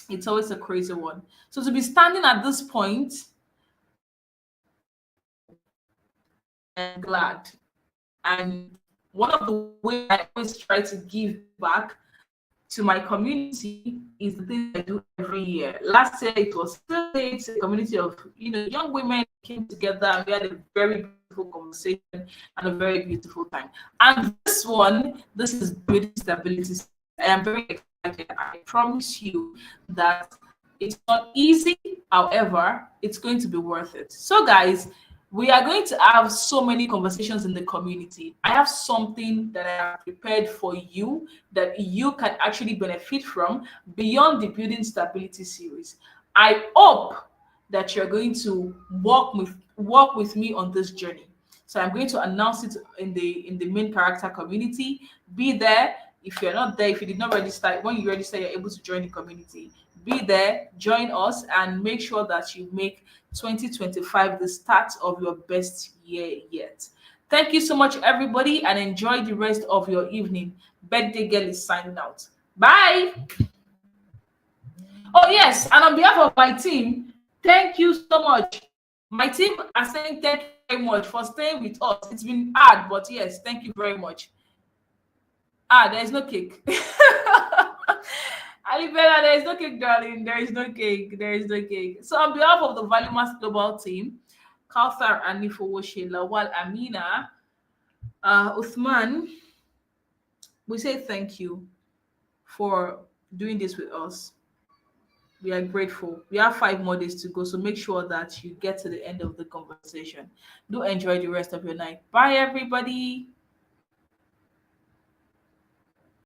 It's always a crazy one. So to be standing at this point, I am glad. And one of the ways I always try to give back to my community is the things I do every year. Last year it was still it's a community of young women came together and we had a very beautiful conversation and a very beautiful time. And this is building stability. I am very excited. I promise you that it's not easy, however, it's going to be worth it. So, guys, we are going to have so many conversations in the community. I have something that I have prepared for you that you can actually benefit from beyond the Building Stability series. I hope that you're going to walk with me on this journey. So I'm going to announce it in the main character community. Be there. If you're not there, if you did not register, when you register, you're able to join the community. Be there, join us, and make sure that you make 2025 the start of your best year yet. Thank you so much, everybody, and enjoy the rest of your evening. Birthday Girl is signing out. Bye. Oh, yes, and on behalf of my team, thank you so much. My team are saying thank you very much for staying with us. It's been hard, but yes, thank you very much. There's no cake. Alibella, there is no cake, darling. There is no cake. There is no cake. So, on behalf of the Valuemast Global team, Kauthar Anifowoshe, Lawal Amina, Uthman, we say thank you for doing this with us. We are grateful. We have 5 more days to go, so make sure that you get to the end of the conversation. Do enjoy the rest of your night. Bye, everybody.